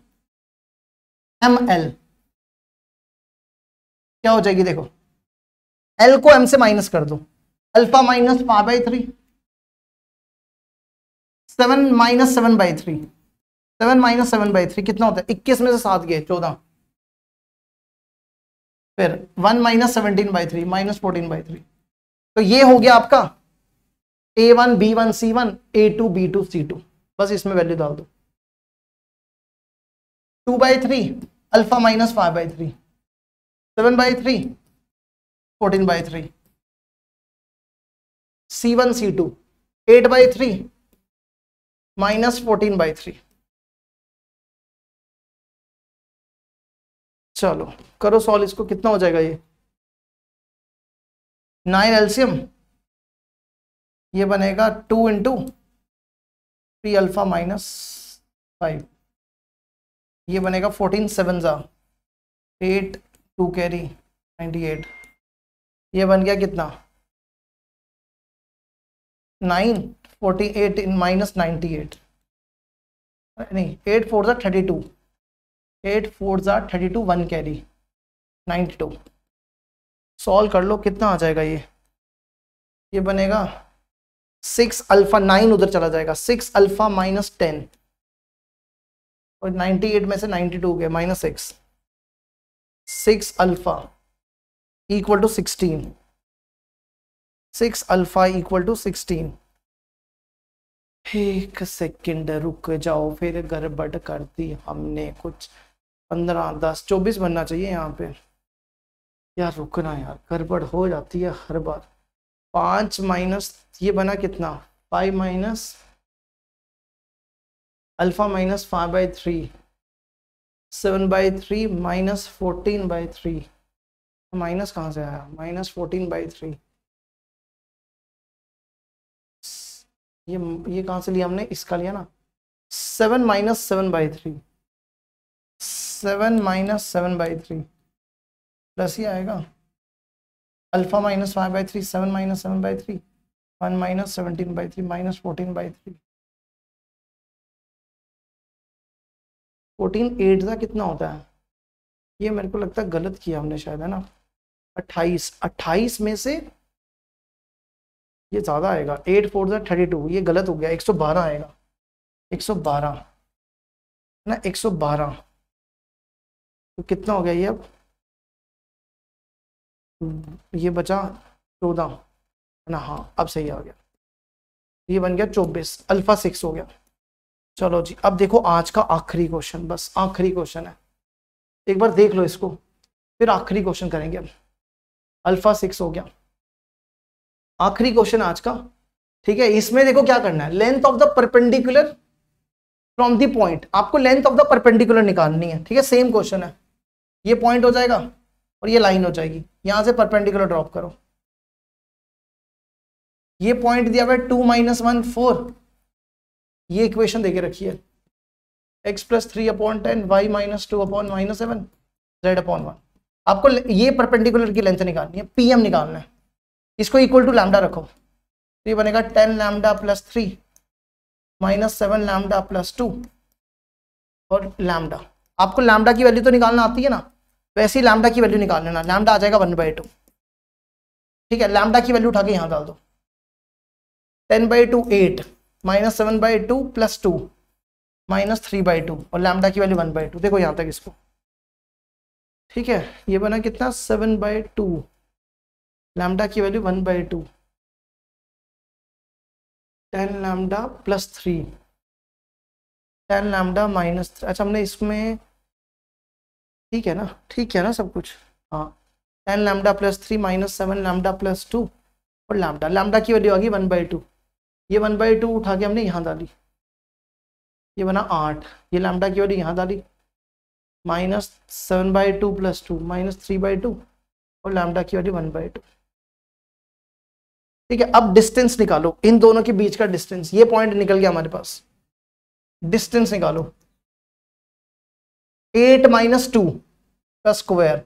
ML क्या हो जाएगी, देखो L को M से माइनस कर दो, अल्फा -5/3, 7 - 7/3, 7 - 7/3 कितना होता है, 21 में से 7 गए 14, फिर 1 - 17/3 -14/3। तो ये हो गया आपका A1 B1 C1, A2 B2 C2, बस इसमें वैल्यू डाल दो, 2/3 अल्फा -5/3, 7/3 14/3, C1 C2 8/3 -14/3। चलो करो सॉल्व इसको, कितना हो जाएगा ये 9 एलसीएम, ये बनेगा 2 × 3 अल्फा -5, ये बनेगा 14 7 ज़ा 8, 2 कैरी 98, ये बन गया कितना 9, 48 -98, नहीं 8 4 ज़ा 32, 8 4 ज़ा 32, 1 कैरी 92। सॉल्व कर लो, कितना आ जाएगा ये बनेगा 6 अल्फा, 9 उधर चला जाएगा, 6 अल्फा -10, और 98 में से 92 गया -6, 6 alpha equal to 16, 6 alpha equal to 16। एक सेकंड रुक जाओ, फिर गड़बड़ कर दी हमने कुछ, 15 10 24 बनना चाहिए यहाँ पे यार, रुकना यार, गड़बड़ हो जाती है हर बार। 5 माइनस ये बना कितना 5 माइनस अल्फा -5/3, 7/3 -14/3, माइनस कहाँ से आया, -14/3, ये कहाँ से लिया हमने, इसका लिया ना, 7 - 7/3, 7 - 7/3 प्लस ही आएगा, अल्फा -5/3, 7 - 7/3, 1 - 17/3 -14/3, 14 8 का कितना होता है, ये मेरे को लगता है गलत किया हमने शायद, है ना, 28 में से ये ज्यादा आएगा, 8 4 32, ये गलत हो गया, 112 आएगा, 112 ना, 112 तो कितना हो गया ये अब, ये बचा 14 है ना, हाँ अब सही आ गया, ये बन गया 24, अल्फा 6 हो गया। चलो जी अब देखो आज का आखिरी क्वेश्चन, बस आखिरी क्वेश्चन है, एक बार देख लो इसको, फिर आखिरी क्वेश्चन करेंगे। अब अल्फा 6 हो गया, आखिरी क्वेश्चन आज का, ठीक है। इसमें देखो क्या करना है, length of the perpendicular from the point, आपको लेंथ ऑफ द परपेंडिकुलर निकालनी है, ठीक है। सेम क्वेश्चन है, ये पॉइंट हो जाएगा और ये लाइन हो जाएगी, यहां से परपेंडिकुलर ड्रॉप करो, ये पॉइंट दिया हुआ है 2 - 1 4, ये इक्वेशन देके रखी है x + 3/10 y - 2/-7 z/1। आपको ये परपेंडिकुलर की लेंथ निकालनी है, pm निकालना है, इसको इक्वल टू लैम्डा रखो, तो ये बनेगा 10 लैम्डा + 3 - 7 लैम्डा + 2 और लैम्डा। आपको लैम्डा की वैल्यू तो निकालना आती है ना, वैसे ही लैम्डा की वैल्यू निकाल लेना, लैम्डा आ जाएगा 1/2, ठीक है। लैम्डा की वैल्यू उठा के यहां डाल दो, 10/2 8 - 7/2 + 2 - 3/2 और लैम्डा की वैल्यू 1/2, देखो यहां तक इसको, ठीक है। ये बना कितना 7/2, लैम्डा की वैल्यू 1/2, 10 लैम्डा + 3 10 लैम्डा - अच्छा हमने इसमें, ठीक है ना, ठीक है ना सब कुछ, हाँ 10 लैम्डा + 3 - 7 लैम्डा + 2 और लैम्डा, लैम्डा की वैल्यू आ गई 1/2, ये 1/2 उठा के हमने यहाँ डाली, ये बना 8, ये लैम्डा की वैल्यू यहाँ डाली, -7/2 + 2 -3/2 और लैम्डा की वैल्यू 1/2, ठीक है। अब डिस्टेंस निकालो, इन दोनों के बीच का डिस्टेंस, ये पॉइंट निकल गया हमारे पास, डिस्टेंस निकालो, 8 - 2 का स्क्वायर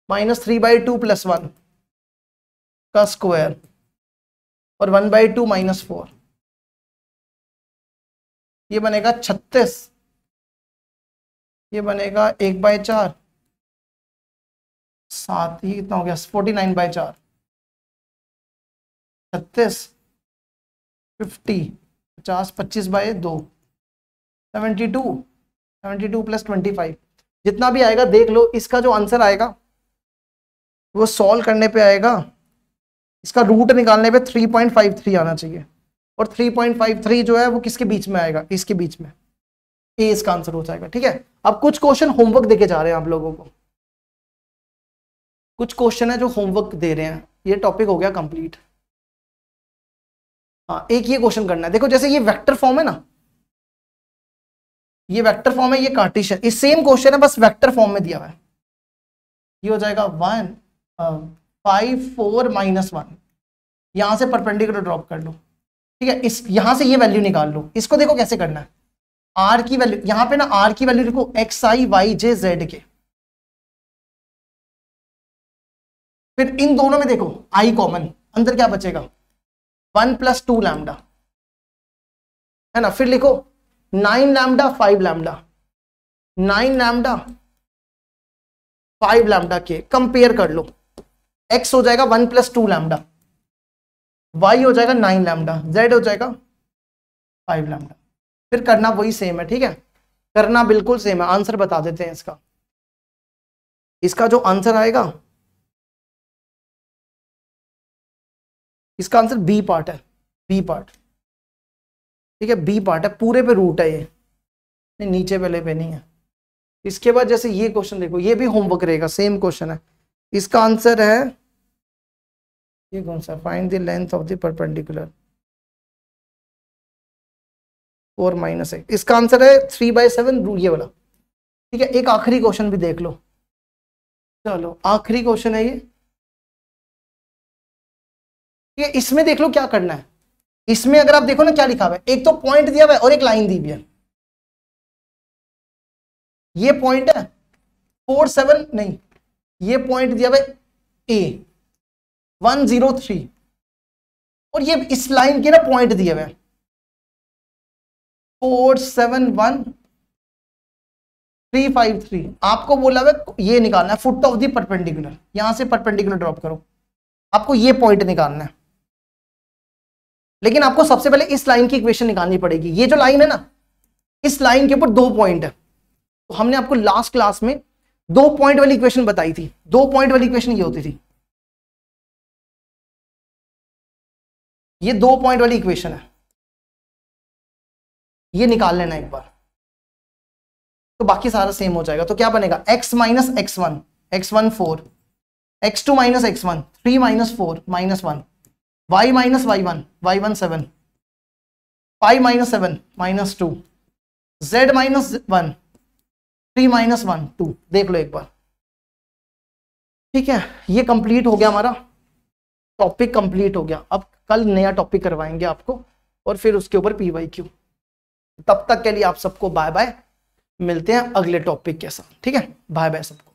-3/2 + 1 का स्क्वायर और 1/2 - 4, ये बनेगा 36, ये बनेगा 1/4 7, ये कितना हो गया 49/4, 36 50 50 25/2 72 72 + 25, जितना भी आएगा देख लो, इसका जो आंसर आएगा वो सॉल्व करने पे आएगा, इसका रूट निकालने पे 3.53 आना चाहिए, और 3.53 जो है वो किसके बीच में आएगा, इसके बीच में, ए इसका आंसर हो जाएगा, ठीक है। अब कुछ क्वेश्चन होमवर्क देके जा रहे हैं आप लोगों को, कुछ क्वेश्चन है जो होमवर्क दे रहे हैं, ये टॉपिक हो गया कंप्लीट। हाँ एक ये क्वेश्चन करना है, देखो जैसे ये वेक्टर फॉर्म है ना, ये वेक्टर फॉर्म है, ये कार्टेशियन, ये सेम क्वेश्चन है बस वेक्टर फॉर्म में दिया हुआ है, ये हो जाएगा 1 5 4 - 1, यहां से परपेंडिकुलर ड्रॉप कर लो, ठीक है। इस यहां से ये वैल्यू निकाल लो, इसको देखो कैसे करना है, आर की वैल्यू यहां पे ना, आर की वैल्यू देखो xi yj z के, फिर इन दोनों में देखो आई कॉमन, अंदर क्या बचेगा 1 + 2 लैम्डा, है ना। फिर लिखो 9 लैम्डा 5 लैम्डा, 9 लैम्डा 5 लैम्डा के कंपेयर कर लो, x हो जाएगा 1 + 2 लैम्डा, y हो जाएगा 9 लैम्डा, z हो जाएगा 5 लैम्डा, फिर करना वही सेम है, ठीक है, करना बिल्कुल सेम है। आंसर बता देते हैं इसका, इसका जो आंसर आएगा, इसका आंसर बी पार्ट है, बी पार्ट, ठीक है, बी पार्ट है, पूरे पे रूट है ये, नीचे वाले पे नहीं है। इसके बाद जैसे ये क्वेश्चन देखो, ये भी होमवर्क रहेगा, सेम क्वेश्चन है, इसका आंसर है ये कौन सा, find the length of the perpendicular 4 - 8, इसका आंसर है 3/7 ये वाला, ठीक है। एक आखिरी क्वेश्चन भी देख लो, चलो आखिरी क्वेश्चन है ये इसमें देख लो क्या करना है, इसमें अगर आप देखो ना क्या लिखा हुआ है, एक तो पॉइंट दिया हुआ है और एक लाइन दी हुई है, ये पॉइंट है 4 7 नहीं, ये पॉइंट दिया हुआ है ए 103, और ये इस लाइन के ना पॉइंट दिए हुए हैं 4 7 1 3 5 3, आपको बोला हुआ ये निकालना है फुट ऑफ द परपेंडिकुलर, यहां से परपेंडिकुलर ड्रॉप करो, आपको ये पॉइंट निकालना है, लेकिन आपको सबसे पहले इस लाइन की इक्वेशन निकालनी पड़ेगी। ये जो लाइन है ना, इस लाइन के ऊपर 2 पॉइंट है, तो हमने आपको लास्ट क्लास में 2 पॉइंट वाली इक्वेशन बताई थी। 2 पॉइंट वाली इक्वेशन ये होती थी, ये 2 पॉइंट वाली इक्वेशन है, ये निकाल लेना एक बार, तो बाकी सारा सेम हो जाएगा। तो क्या बनेगा, x minus x1, x1 4, x2 minus x1 3 minus 4 minus 1, y minus y1 y1 7, 5 minus 7 minus 2, z minus 1 3 minus 1 2। देख लो एक बार, ठीक है। ये कंप्लीट हो गया, हमारा टॉपिक कंप्लीट हो गया। अब कल नया टॉपिक करवाएंगे आपको और फिर उसके ऊपर PYQ। तब तक के लिए आप सबको बाय बाय, मिलते हैं अगले टॉपिक के साथ, ठीक है। बाय बाय सबको।